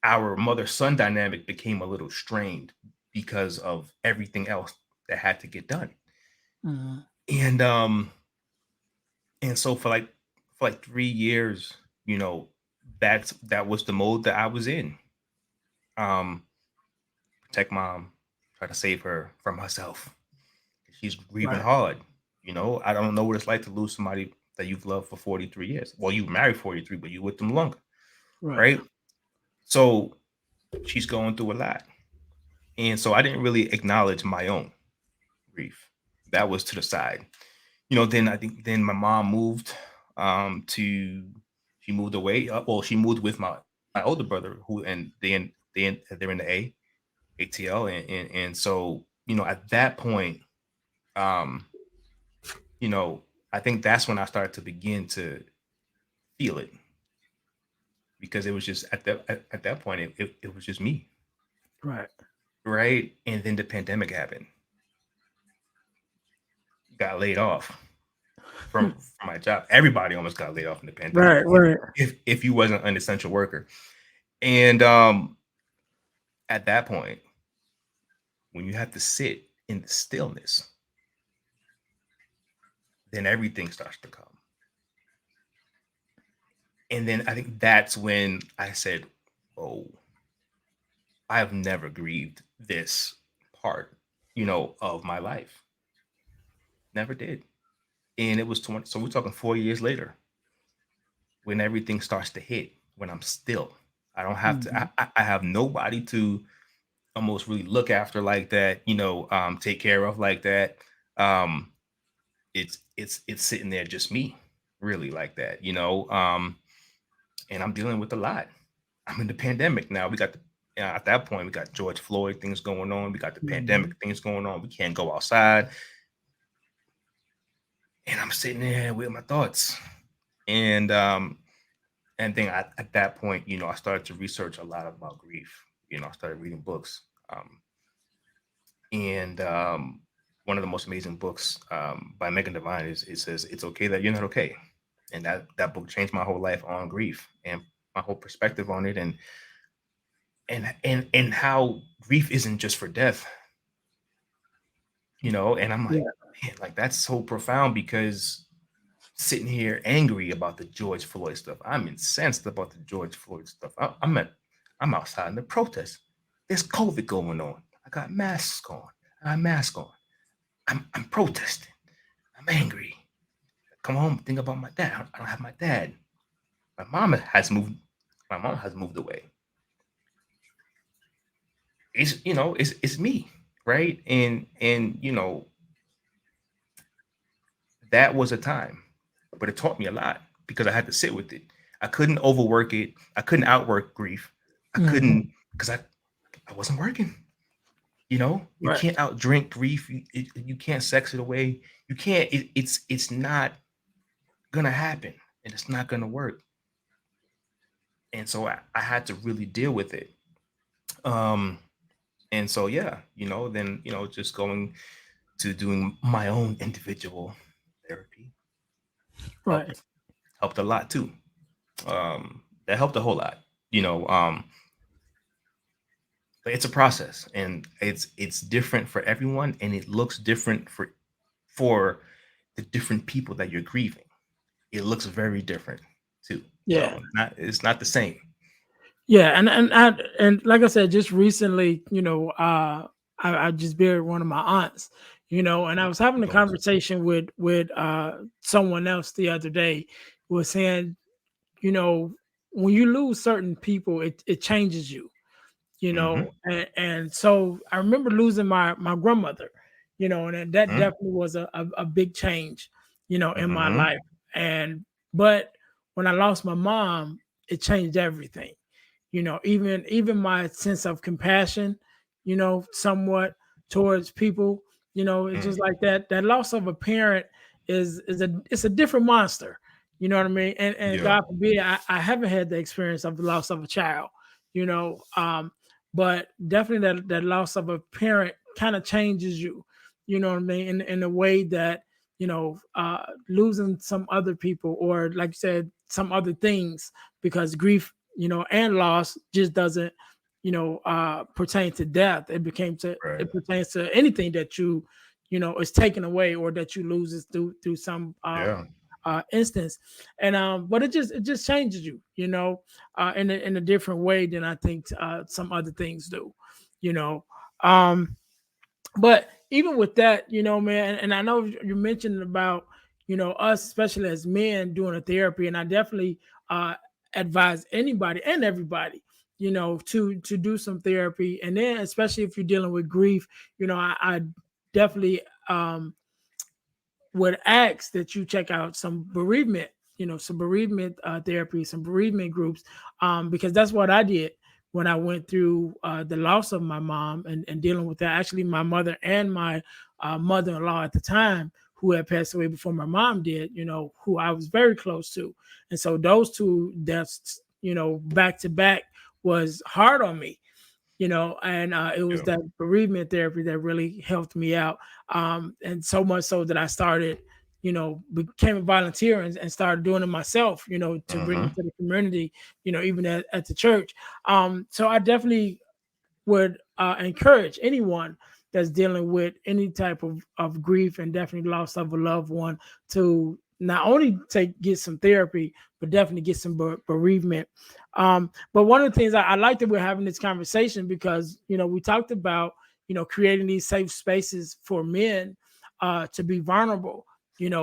[SPEAKER 2] our mother-son dynamic became a little strained because of everything else that had to get done.
[SPEAKER 1] Mhm.
[SPEAKER 2] And so for like 3 years, that was the mode that I was in. Um, Protect mom, try to save her from herself. She's grieving
[SPEAKER 1] Right.
[SPEAKER 2] hard. I don't know what it's like to lose somebody that you've loved for 43 years. Well, you married 43, but you with them longer,
[SPEAKER 1] Right.
[SPEAKER 2] right? So she's going through a lot. And so I didn't really acknowledge my own grief. That was to the side. Then I think then my mom moved to she moved away. Well, she moved with my older brother, who, and they're in the ATL, and so, at that point, um, you know, I think that's when I started to begin to feel it, because it was just at that point, it was just me,
[SPEAKER 1] Right.
[SPEAKER 2] right? And then the pandemic happened, got laid off from my job. Everybody almost got laid off in the pandemic,
[SPEAKER 1] Right. Right.
[SPEAKER 2] if you wasn't an essential worker. And at that point, when you have to sit in the stillness, then everything starts to come. And then I think that's when I said, oh, I have never grieved this part, of my life. Never did. And it was 20, so we're talking 4 years later when everything starts to hit, when I'm still, I don't have to,
[SPEAKER 1] Mhm.
[SPEAKER 2] I have nobody to almost really look after like that, take care of like that. Um, it's sitting there just me, really like that, and I'm dealing with a lot. I'm in the pandemic now. We got the At that point we got George Floyd things going on. We got the pandemic
[SPEAKER 1] Mhm.
[SPEAKER 2] things going on. We can't go outside, and I'm sitting there with my thoughts. And then at that point, I started to research a lot about grief. I started reading books. And One of the most amazing books by Megan Devine is, it says it's okay that you're not okay, and that book changed my whole life on grief and my whole perspective on it, and how grief isn't just for death, and I'm like,
[SPEAKER 1] Yeah.
[SPEAKER 2] man, like that's so profound, because sitting here angry about the George Floyd stuff, I'm incensed about the George Floyd stuff. I'm outside in the protest. There's COVID going on. I got masks on. I got mask on. I'm protesting. I'm angry. Come home, think about my dad. I don't have my dad. My mom has moved. My mom has moved away. It's me, right? And that was a time, but it taught me a lot because I had to sit with it. I couldn't overwork it. I couldn't outwork grief. I
[SPEAKER 1] Mhm.
[SPEAKER 2] couldn't, because I wasn't working. You
[SPEAKER 1] Right.
[SPEAKER 2] can't outdrink grief. You can't sex it away. You can't. It's not gonna happen, and it's not gonna work. And so I had to really deal with it. Um, and so yeah, then just going to doing my own individual therapy
[SPEAKER 1] Right.
[SPEAKER 2] helped a lot too. That helped a whole lot. You know, um, but it's a process, and it's different for everyone, and it looks different for the different people that you're grieving. It looks very different too.
[SPEAKER 1] Yeah.
[SPEAKER 2] So it's not the same.
[SPEAKER 1] Yeah, and like I said, just recently, I just buried one of my aunts, and I was having a
[SPEAKER 2] Condolences.
[SPEAKER 1] conversation with someone else the other day, who was saying, you know, when you lose certain people, it changes you,
[SPEAKER 2] Mm-hmm.
[SPEAKER 1] and so I remember losing my grandmother, and that
[SPEAKER 2] Mm-hmm.
[SPEAKER 1] definitely was a big change, in my
[SPEAKER 2] Mm-hmm.
[SPEAKER 1] life. And but when I lost my mom, it changed everything, even my sense of compassion, somewhat towards people. It's just like that loss of a parent it's a different monster. You know what I mean? And
[SPEAKER 2] Yeah.
[SPEAKER 1] God forbid, I haven't had the experience of the loss of a child, you know. But definitely that loss of a parent kind of changes you, you know what I mean, in a way that, losing some other people, or like you said, some other things, because grief, and loss just doesn't, pertain to death.
[SPEAKER 2] Right.
[SPEAKER 1] It pertains to anything that is taken away, or that you loses through some
[SPEAKER 2] Yeah.
[SPEAKER 1] instance. And but it just changes you, in a different way than I think some other things do, you know. Um, but even with that, man, and I know you mentioned about, us, especially as men, doing a therapy, and I definitely uh advise anybody and everybody, to do some therapy. And then especially if you're dealing with grief, I definitely would ask that you check out some bereavement therapy, some bereavement groups, because that's what I did when I went through the loss of my mom, and dealing with that. Actually, my mother and my mother-in-law at the time, who had passed away before my mom did, who I was very close to. And so those two deaths, back to back, was hard on me, and it was
[SPEAKER 2] Yeah.
[SPEAKER 1] that bereavement therapy that really helped me out. And so much so that I started, became a volunteer, and started doing it myself, to bring
[SPEAKER 2] Mm-hmm.
[SPEAKER 1] it to the community, even at the church. So I definitely would encourage anyone, that's dealing with any type of grief and definitely loss of a loved one to not only get some therapy, but definitely get some bereavement. But one of the things I like that we're having this conversation because we talked about creating these safe spaces for men to be vulnerable,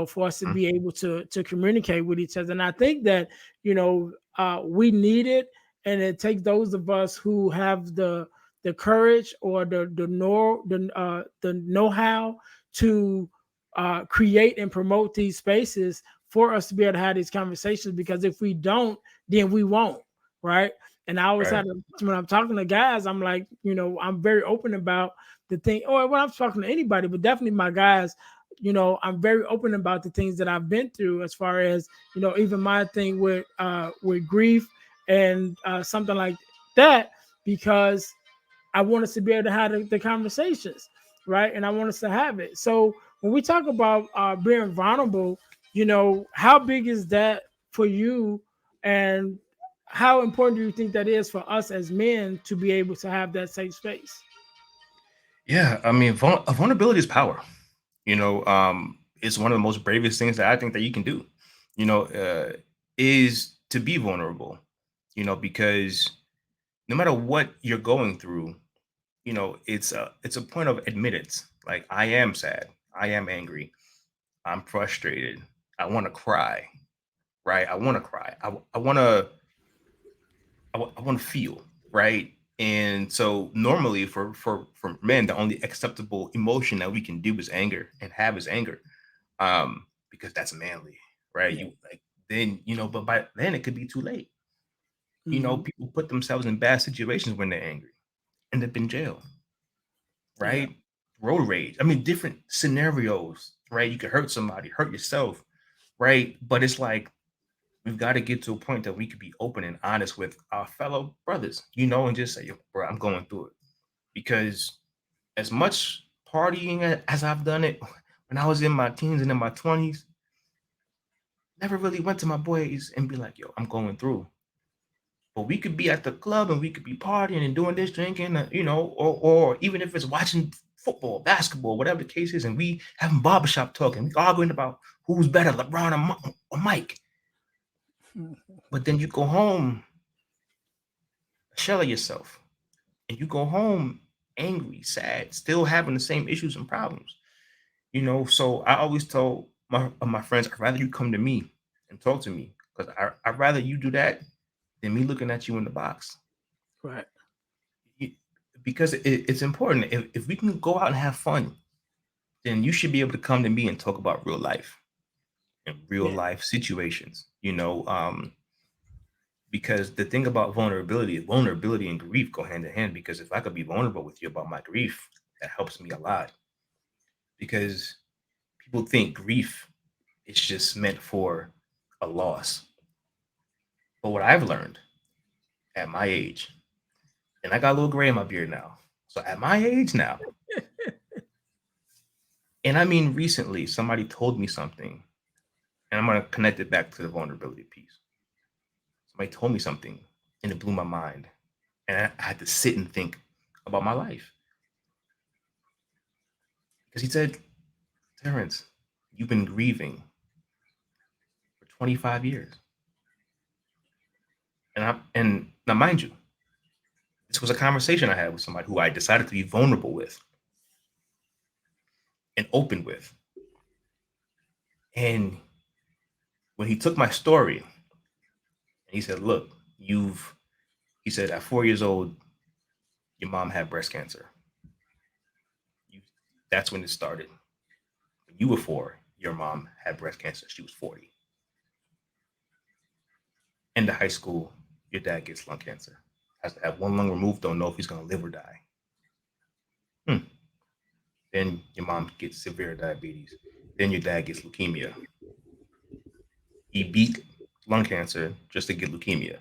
[SPEAKER 1] for us to
[SPEAKER 2] Mhm.
[SPEAKER 1] be able to communicate with each other. And I think that we need it, and it takes those of us who have the courage or the know-how to create and promote these spaces for us to be able to have these conversations, because if we don't, then we won't, right? And I always
[SPEAKER 2] Right.
[SPEAKER 1] had to, when I'm talking to guys, I'm like, I'm very open about the thing, or when I'm talking to anybody, but definitely my guys, I'm very open about the things that I've been through, as far as even my thing with grief and something like that, because I want us to be able to have the conversations, right? And I want us to have it. So when we talk about being vulnerable, how big is that for you, and how important do you think that is for us as men to be able to have that safe space?
[SPEAKER 2] Yeah, I mean, vulnerability is power. It's one of the most bravest things that I think that you can do. You know, uh, is to be vulnerable. Because no matter what you're going through, it's a point of admittance. Like, I am sad, I am angry, I'm frustrated, I want to cry, right? I want to cry. I want to feel, right? And so normally for men, the only acceptable emotion that we can do is anger and have is anger, because that's manly, right?
[SPEAKER 1] Yeah.
[SPEAKER 2] You like then but by then it could be too late.
[SPEAKER 1] Hmm.
[SPEAKER 2] People put themselves in bad situations when they're angry, end up in jail,
[SPEAKER 1] Yeah.
[SPEAKER 2] right? Road rage. I mean, different scenarios, right? You could hurt somebody, hurt yourself, right? But it's like we've got to get to a point that we could be open and honest with our fellow brothers, and just say, "Yo, bro, I'm going through it." Because as much partying as I've done it when I was in my teens and in my 20s, never really went to my boys and be like, "Yo, I'm going through." But we could be at the club and we could be partying and doing this, drinking, or even if it's watching football, basketball, whatever the case is, and we having barbershop talking, we arguing about who's better, LeBron or Mike. But then you go home, a shell of yourself, and you go home angry, sad, still having the same issues and problems. So I always told my friends, I'd rather you come to me and talk to me, because I'd rather you do that than me looking at you in the box.
[SPEAKER 1] Right.
[SPEAKER 2] You- because it's important. If we can go out and have fun, then you should be able to come to me and talk about real life and real
[SPEAKER 1] Yeah.
[SPEAKER 2] life situations. Because the thing about vulnerability and grief go hand in hand. Because if I could be vulnerable with you about my grief, that helps me a lot. Because people think grief is just meant for a loss. But what I've learned at my age, and I got a little gray in my beard now. So at my age now, and I mean recently, somebody told me something, and I'm gonna connect it back to the vulnerability piece. Somebody told me something, and it blew my mind, and I had to sit and think about my life. Because he said, "Terrence, you've been grieving for 25 years," and now mind you, this was a conversation I had with somebody who I decided to be vulnerable with and open with, and when he took my story and he said, "Look, you've," he said, "at 4 years old, your mom had breast cancer. You, that's when it started. When you were 4, your mom had breast cancer. She was 40. Into high school, your dad gets lung cancer. Has to have one lung removed. Don't know if he's going to live or die. Hmm. Then your mom gets severe diabetes. Then your dad gets leukemia. He beat lung cancer just to get leukemia.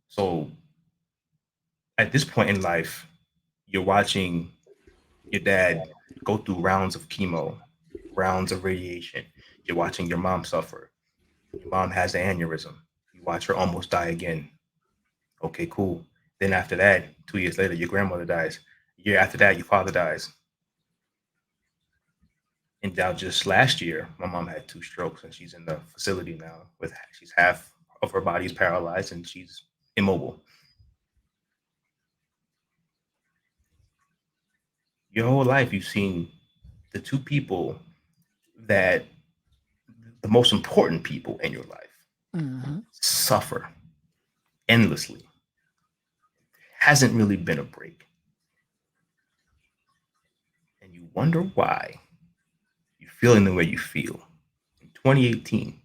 [SPEAKER 2] So at this point in life, you're watching your dad go through rounds of chemo, rounds of radiation. You're watching your mom suffer. Your mom has an aneurysm. You watch her almost die again. Okay, cool. Then after that, 2 years later, your grandmother dies. A year after that, your father dies. And now just last year, my mom had 2 strokes and she's in the facility now with she's half of her body's paralyzed and she's immobile. Your whole life you've seen the two people that the most important people in your life
[SPEAKER 1] Mm-hmm.
[SPEAKER 2] suffer endlessly. Hasn't really been a break. And you wonder why you're feeling the way you feel. In 2018,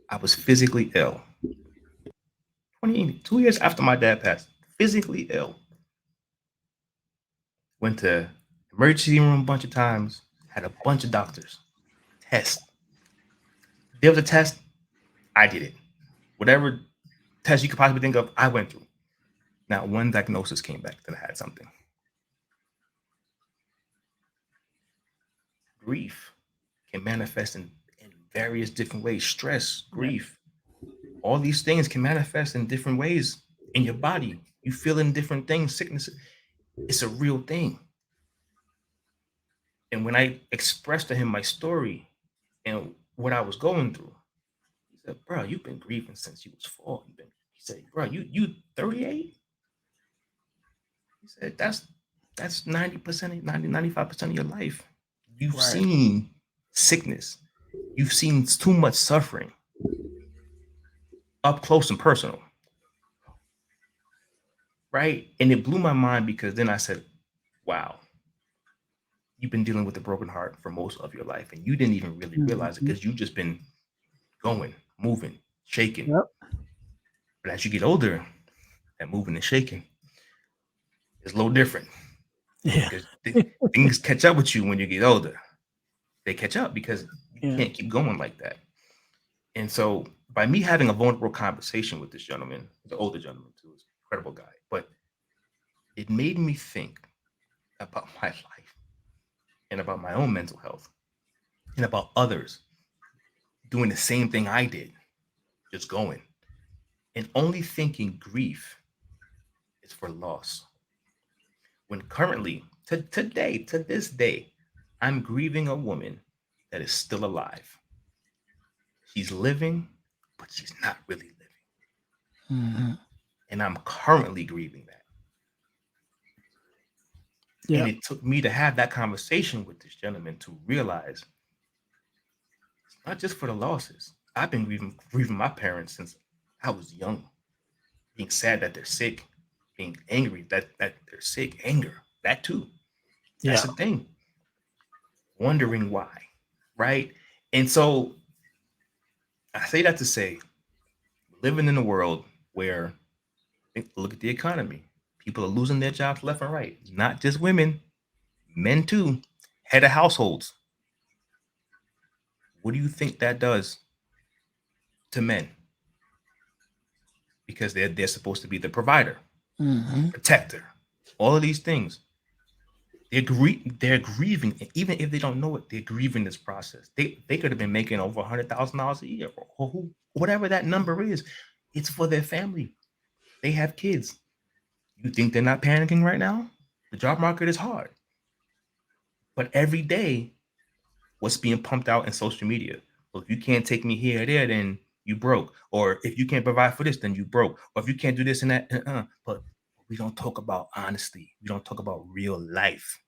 [SPEAKER 2] I was physically ill. 2018, 2 years after my dad passed, physically ill. Went to emergency room a bunch of times, had a bunch of doctors. Test. There was a test, I did it. Whatever test you could possibly think of, I went through. Not one diagnosis came back that I had something. Grief can manifest in various different ways. Stress,
[SPEAKER 1] Yeah.
[SPEAKER 2] grief, all these things can manifest in different ways in your body. You feel in different things, sickness. It's a real thing. And when I expressed to him my story and what I was going through, he said, "Bro, you've been grieving since you was 4. He said, "Bro, you 38?" He said, that's 90%, 95% of your life. You've
[SPEAKER 1] Right.
[SPEAKER 2] seen sickness. You've seen too much suffering up close and personal, right?" And it blew my mind because then I said, "Wow, you've been dealing with a broken heart for most of your life, and you didn't even really realize it
[SPEAKER 1] Mm-hmm.
[SPEAKER 2] because you've just been going, moving, shaking.
[SPEAKER 1] Yep.
[SPEAKER 2] But as you get older, that moving and shaking is a little different
[SPEAKER 1] Yeah.
[SPEAKER 2] because things catch up with you when you get older. They catch up because you
[SPEAKER 1] Yeah.
[SPEAKER 2] can't keep going like that." And so, by me having a vulnerable conversation with this gentleman, the older gentleman too, is an incredible guy, but it made me think about my life and about my own mental health and about others doing the same thing I did, just going and only thinking grief is for loss. When currently, today, to this day, I'm grieving a woman that is still alive. She's living, but she's not really living.
[SPEAKER 1] Mm-hmm.
[SPEAKER 2] And I'm currently grieving that. And
[SPEAKER 1] Yep.
[SPEAKER 2] it took me to have that conversation with this gentleman to realize it's not just for the losses. I've been grieving my parents since I was young, being sad that they're sick, being angry that they're sick, anger, that too. That's
[SPEAKER 1] Yeah.
[SPEAKER 2] the thing. Wondering why, right? And so I say that to say, we're living in a world where look at the economy. People are losing their jobs left and right. Not just women, men too. Head of households. What do you think that does to men? Because they're supposed to be the provider, the
[SPEAKER 1] Mm-hmm.
[SPEAKER 2] protector, all of these things. They're grieving, and even if they don't know it, they're grieving this process. They could have been making over $100,000 a year, or whatever that number is. It's for their family. They have kids. You think they're not panicking right now? The job market is hard, but every day, what's being pumped out in social media? Well, if you can't take me here or there, then you broke. Or if you can't provide for this, then you broke. Or if you can't do this and that, but we don't talk about honesty. We don't talk about real life.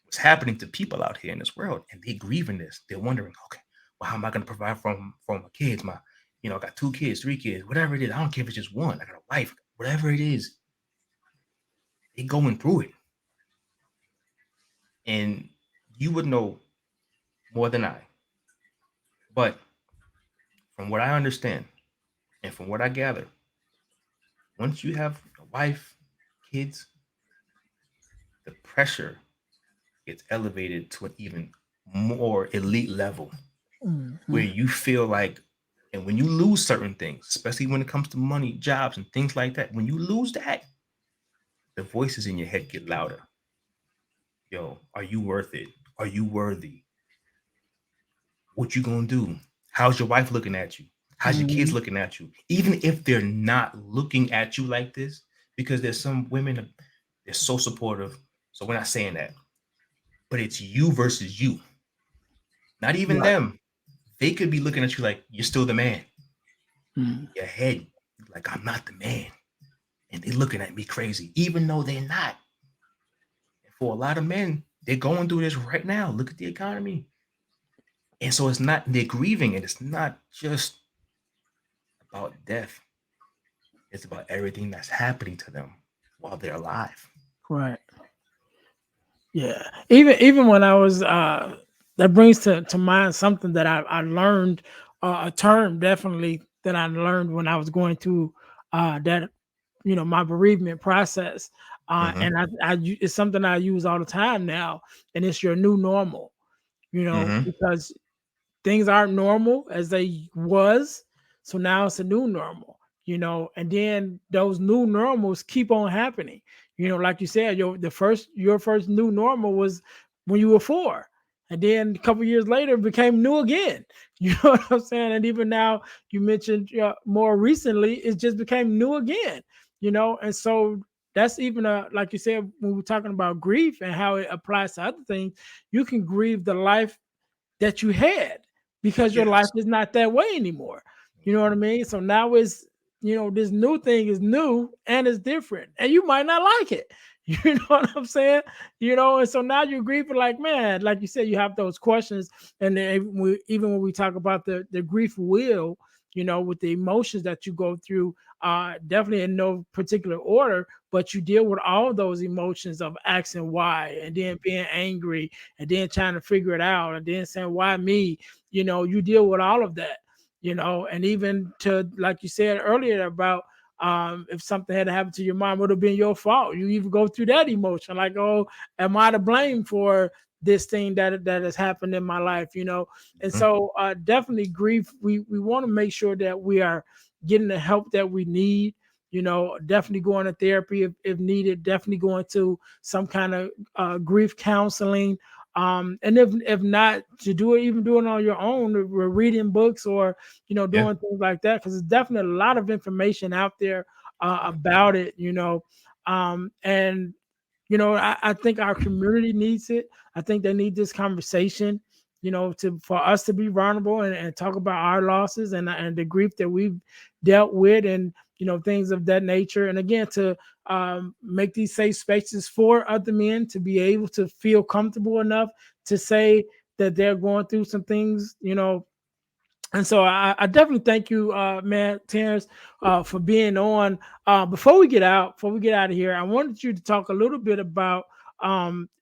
[SPEAKER 2] What's happening to people out here in this world, and they grieving this. They're wondering, okay, well, how am I going to provide for my kids? I got 2 kids, 3 kids, whatever it is. I don't care if it's just one. I got a wife, whatever it is. They going through it, and you would know more than I. But from what I understand and from what I gather, once you have a wife, kids, the pressure gets elevated to an even more elite level where
[SPEAKER 1] Mm-hmm.
[SPEAKER 2] you feel like, and when you lose certain things, especially when it comes to money, jobs, and things like that, when you lose that, the voices in your head get louder. Yo, are you worth it? Are you worthy? What you gonna do? How's your wife looking at you? How's your kids
[SPEAKER 1] Mhm.
[SPEAKER 2] looking at you? Even if they're not looking at you like this, because there's some women that they're so supportive. So we're not saying that, but it's you versus you, not even
[SPEAKER 1] Right.
[SPEAKER 2] them. They could be looking at you like you're still the man.
[SPEAKER 1] Mhm.
[SPEAKER 2] Your head, like I'm not the man. And they're looking at me crazy, even though they're not. And for a lot of men, they're going through this right now. Look at the economy. And so it's not, they're grieving, and it's not just about death. It's about everything that's happening to them while they're alive.
[SPEAKER 1] Right. Yeah. Even when I was that brings to mind something that I learned, a term definitely that I learned when I was going through that, my bereavement process.
[SPEAKER 2] Mm-hmm.
[SPEAKER 1] It's something I use all the time now, and it's your new normal,
[SPEAKER 2] Mm-hmm.
[SPEAKER 1] because things aren't normal as they was. So now it's a new normal, and then those new normals keep on happening. Like you said, your first new normal was when you were four. And then a couple years later it became new again. You know what I'm saying? And even now you mentioned more recently, it just became new again, and so that's even like you said, when we're talking about grief and how it applies to other things, you can grieve the life that you had because your life
[SPEAKER 2] Yes.
[SPEAKER 1] is not that way anymore. You know what I mean? So now it's, this new thing is new and it's different, and you might not like it. You know what I'm saying? And so now you're grieving, like, man, like you said, you have those questions. And then even when we talk about the grief wheel, with the emotions that you go through, definitely in no particular order, but you deal with all those emotions of asking why, and then being angry, and then trying to figure it out, and then saying, why me? You deal with all of that, and even to, like you said earlier, about if something had happened to your mom, it would have been your fault. You even go through that emotion, like, oh, am I to blame for this thing that has happened in my life? And
[SPEAKER 2] Mhm.
[SPEAKER 1] so definitely grief, we want to make sure that we are getting the help that we need. Definitely going to therapy if needed, definitely going to some kind of grief counseling. And if not, to do it, even doing it on your own, or reading books, or
[SPEAKER 2] Yeah.
[SPEAKER 1] doing things like that, because there's definitely a lot of information out there about it. And I think our community needs it. I think they need this conversation, to for us to be vulnerable, and talk about our losses, and the grief that we've dealt with, and things of that nature. And again, to make these safe spaces for other men to be able to feel comfortable enough to say that they're going through some things, and so I definitely thank you, man, Terrence, for being on. Before we get out of here, I wanted you to talk a little bit about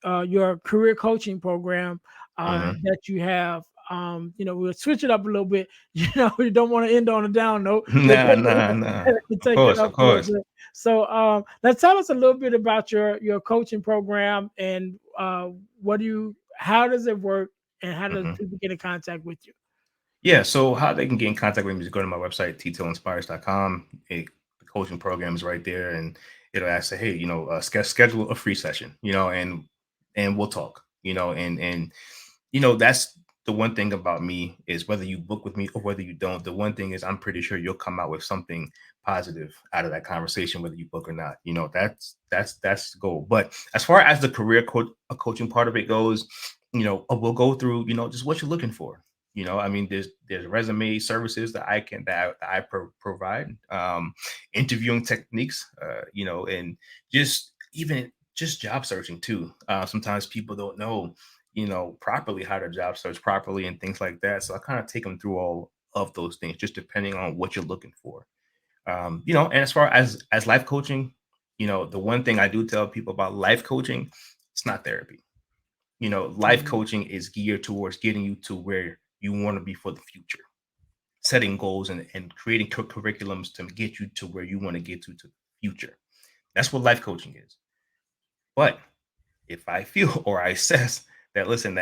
[SPEAKER 1] your career coaching program
[SPEAKER 2] Hmm.
[SPEAKER 1] that you have. We'll switch it up a little bit. We don't want to end on a down note. We'll
[SPEAKER 2] Nah, nah, nah. Of
[SPEAKER 1] take it
[SPEAKER 2] course,
[SPEAKER 1] up
[SPEAKER 2] of
[SPEAKER 1] a little
[SPEAKER 2] course.
[SPEAKER 1] bit. So let's tell us a little bit about your coaching program, and how does it work, and how does
[SPEAKER 2] Hmm.
[SPEAKER 1] people get in contact with you?
[SPEAKER 2] Yeah, so how they can get in contact with me is go to my website, ttlinspires.com. The coaching program is right there, and it'll ask, hey, schedule a free session, and we'll talk, and that's the one thing about me is whether you book with me or whether you don't. The one thing is I'm pretty sure you'll come out with something positive out of that conversation, whether you book or not. That's the goal. But as far as the coaching part of it goes, we'll go through, just what you're looking for. I mean, there's resume services that I provide, interviewing techniques, and just even just job searching too. Sometimes people don't know, properly how to job search properly and things like that. So I kind of take them through all of those things, just depending on what you're looking for. And as far as life coaching, the one thing I do tell people about life coaching, it's not therapy. Life
[SPEAKER 1] Mhm.
[SPEAKER 2] coaching is geared towards getting you to where you want to be for the future, setting goals and creating curriculums to get you to where you want to get to the future. That's what life coaching is. But if I feel or I assess that, listen,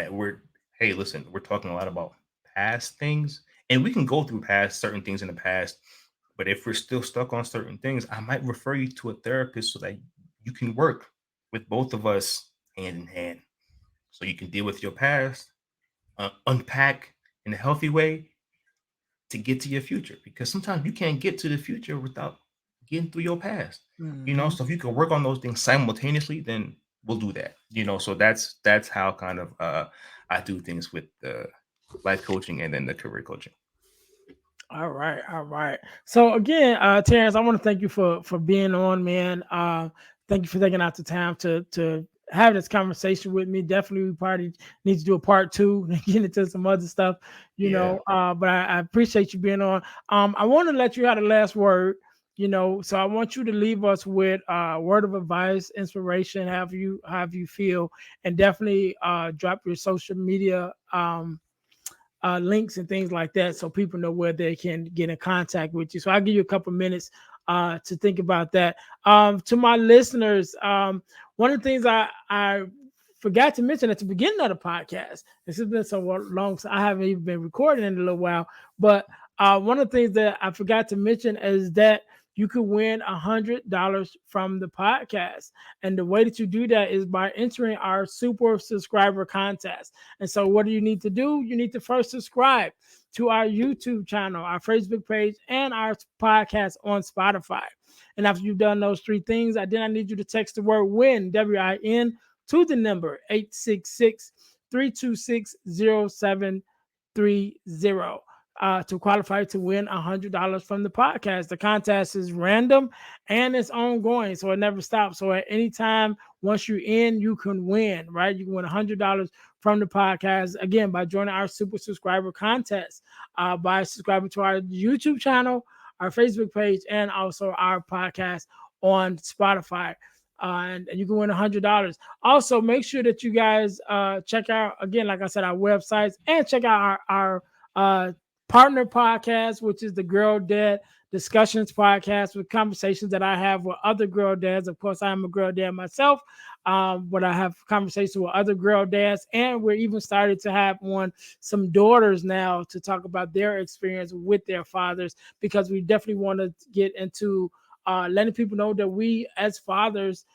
[SPEAKER 2] hey, listen, we're talking a lot about past things, and we can go through past certain things in the past. But if we're still stuck on certain things, I might refer you to a therapist so that you can work with both of us hand in hand, so you can deal with your past, unpack in a healthy way, to get to your future, because sometimes you can't get to the future without getting through your past.
[SPEAKER 1] Hmm.
[SPEAKER 2] So if you can work on those things simultaneously, then we'll do that. So that's how kind of I do things with the life coaching and then the career coaching.
[SPEAKER 1] All right, all right. So again, Terrence, I want to thank you for being on, man. Thank you for taking out the time to have this conversation with me. Definitely, we probably need to do a part two and get into some other stuff,
[SPEAKER 2] Yeah.
[SPEAKER 1] But I appreciate you being on. I want to let you have the last word. So I want you to leave us with word of advice, inspiration, have you feel, and definitely drop your social media links and things like that, so people know where they can get in contact with you. So I'll give you a couple minutes to think about that. To my listeners, one of the things I forgot to mention at the beginning of the podcast, this has been so long, so I haven't even been recording in a little while, but one of the things that I forgot to mention is that you could win $100 from the podcast. And the way that you do that is by entering our super subscriber contest. And so, what do you need to do? You need to first subscribe to our YouTube channel, our Facebook page, and our podcast on Spotify. And after you've done those three things, then I need you to text the word WIN, WIN, to the number 866 326 0730 to qualify to win $100 from the podcast. The contest is random and it's ongoing, so it never stops. So at any time, once you're in, you can win, right? You can win $100 from the podcast, again, by joining our super subscriber contest, by subscribing to our YouTube channel, our Facebook page, and also our podcast on Spotify. And you can win $100. Also, make sure that you guys check out, again, like I said, our websites, and check out our partner podcast, which is the Girl Dad Discussions podcast, with conversations that I have with other girl dads. Of course, I am a girl dad myself, but I have conversations with other girl dads, and we're even started to have on some daughters now to talk about their experience with their fathers, because we definitely want to get into letting people know that we as fathers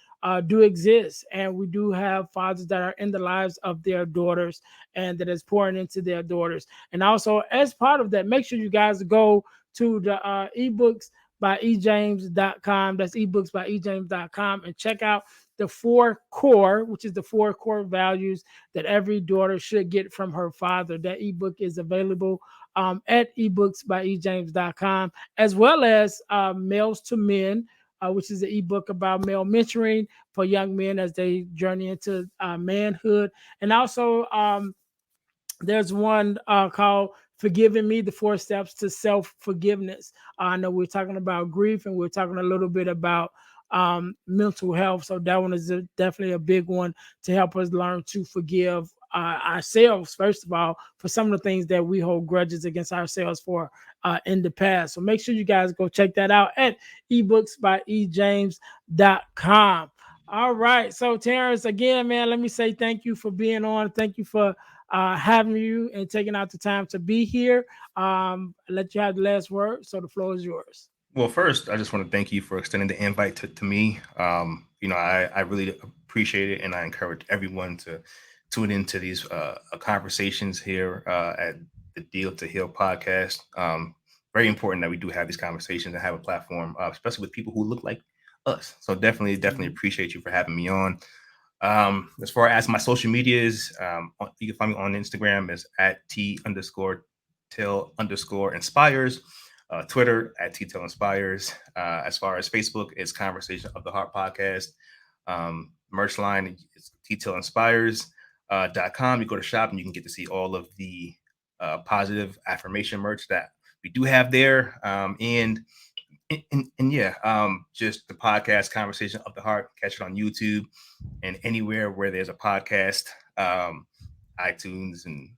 [SPEAKER 1] do exist, and we do have fathers that are in the lives of their daughters and that is pouring into their daughters. And also, as part of that, make sure you guys go to the ebooks by ejames.com. That's ebooks by ejames.com, and check out the four core, which is the four core values that every daughter should get from her father. That ebook is available at ebooks by ejames.com, as well as Males to Men, which is an ebook about male mentoring for young men as they journey into manhood. And also, there's one called Forgiving Me, the Four Steps to Self Forgiveness. I know we're talking about grief, and we're talking a little bit about mental health. So that one is definitely a big one to help us learn to forgive ourselves, first of all, for some of the things that we hold grudges against ourselves for in the past. So make sure you guys go check that out at ebooksbyejames.com. All right. So, Terrence, again, man, let me say thank you for being on. Thank you for having you and taking out the time to be here. Let you have the last word. So the floor is yours.
[SPEAKER 2] Well, first, I just want to thank you for extending the invite to me. I really appreciate it, and I encourage everyone to tune into these conversations here at the Deal to Heal podcast. Very important that we do have these conversations and have a platform, especially with people who look like us. So definitely
[SPEAKER 1] Mhm.
[SPEAKER 2] appreciate you for having me on. As far as my social medias, you can find me on Instagram as at T underscore till underscore inspires. Twitter at T Till Inspires. As far as Facebook, it's Conversation of the Heart Podcast. Merch line is T Till Inspires. .com. You go to shop and you can get to see all of the positive affirmation merch that we do have there. And yeah, just the podcast Conversation of the Heart. Catch it on YouTube and anywhere where there's a podcast, iTunes and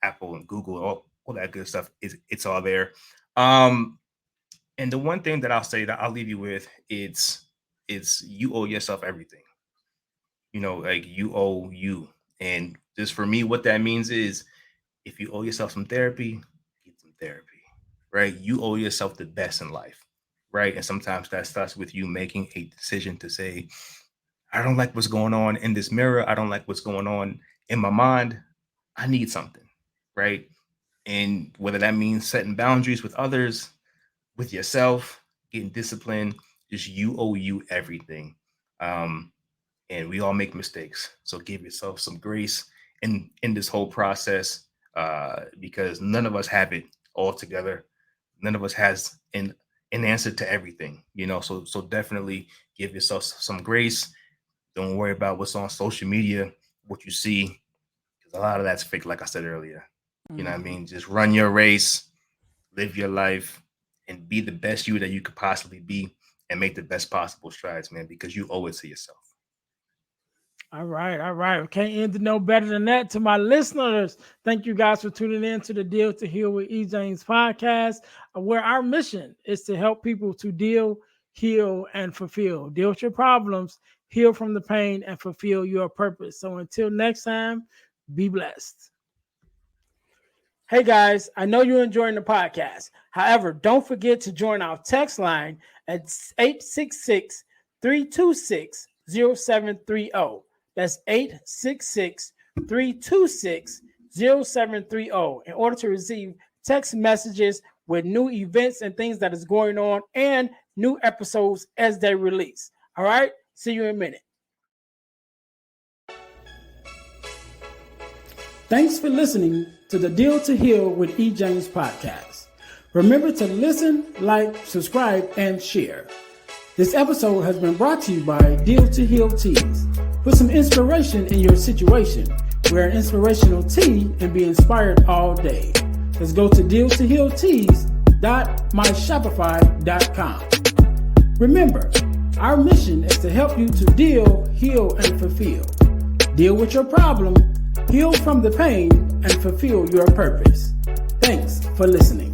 [SPEAKER 2] Apple and Google, all that good stuff is it's all there. Um, and the one thing that I'll say that I'll leave you with, it's you owe yourself everything. Like you owe you. And just for me, what that means is if you owe yourself some therapy, get some therapy. Right? You owe yourself the best in life. Right. And sometimes that starts with you making a decision to say, I don't like what's going on in this mirror. I don't like what's going on in my mind. I need something, right? And whether that means setting boundaries with others, with yourself, getting disciplined, just you owe you everything. Um, and we all make mistakes. So give yourself some grace in this whole process, because none of us have it all together. None of us has an answer to everything, So definitely give yourself some grace. Don't worry about what's on social media, what you see, because a lot of that's fake, like I said earlier. You know what I mean? Just run your race, live your life, and be the best you that you could possibly be, and make the best possible strides, man, because you owe it to yourself.
[SPEAKER 1] All right. Can't end it no better than that. To my listeners, thank you guys for tuning in to the Deal to Heal with E. James podcast, where our mission is to help people to deal, heal, and fulfill. Deal with your problems, heal from the pain, and fulfill your purpose. So until next time, be blessed. Hey guys, I know you're enjoying the podcast. However, don't forget to join our text line at 866-326-0730. That's 866-326-0730 in order to receive text messages with new events and things that is going on and new episodes as they release. All right, see you in a minute. Thanks for listening to the Deal to Heal with E. James podcast. Remember to listen, like, subscribe, and share. This episode has been brought to you by Deal to Heal Teas. Put some inspiration in your situation. Wear an inspirational tea and be inspired all day. Let's go to dealtohealteas.myshopify.com. Remember, our mission is to help you to deal, heal, and fulfill. Deal with your problem, heal from the pain, and fulfill your purpose. Thanks for listening.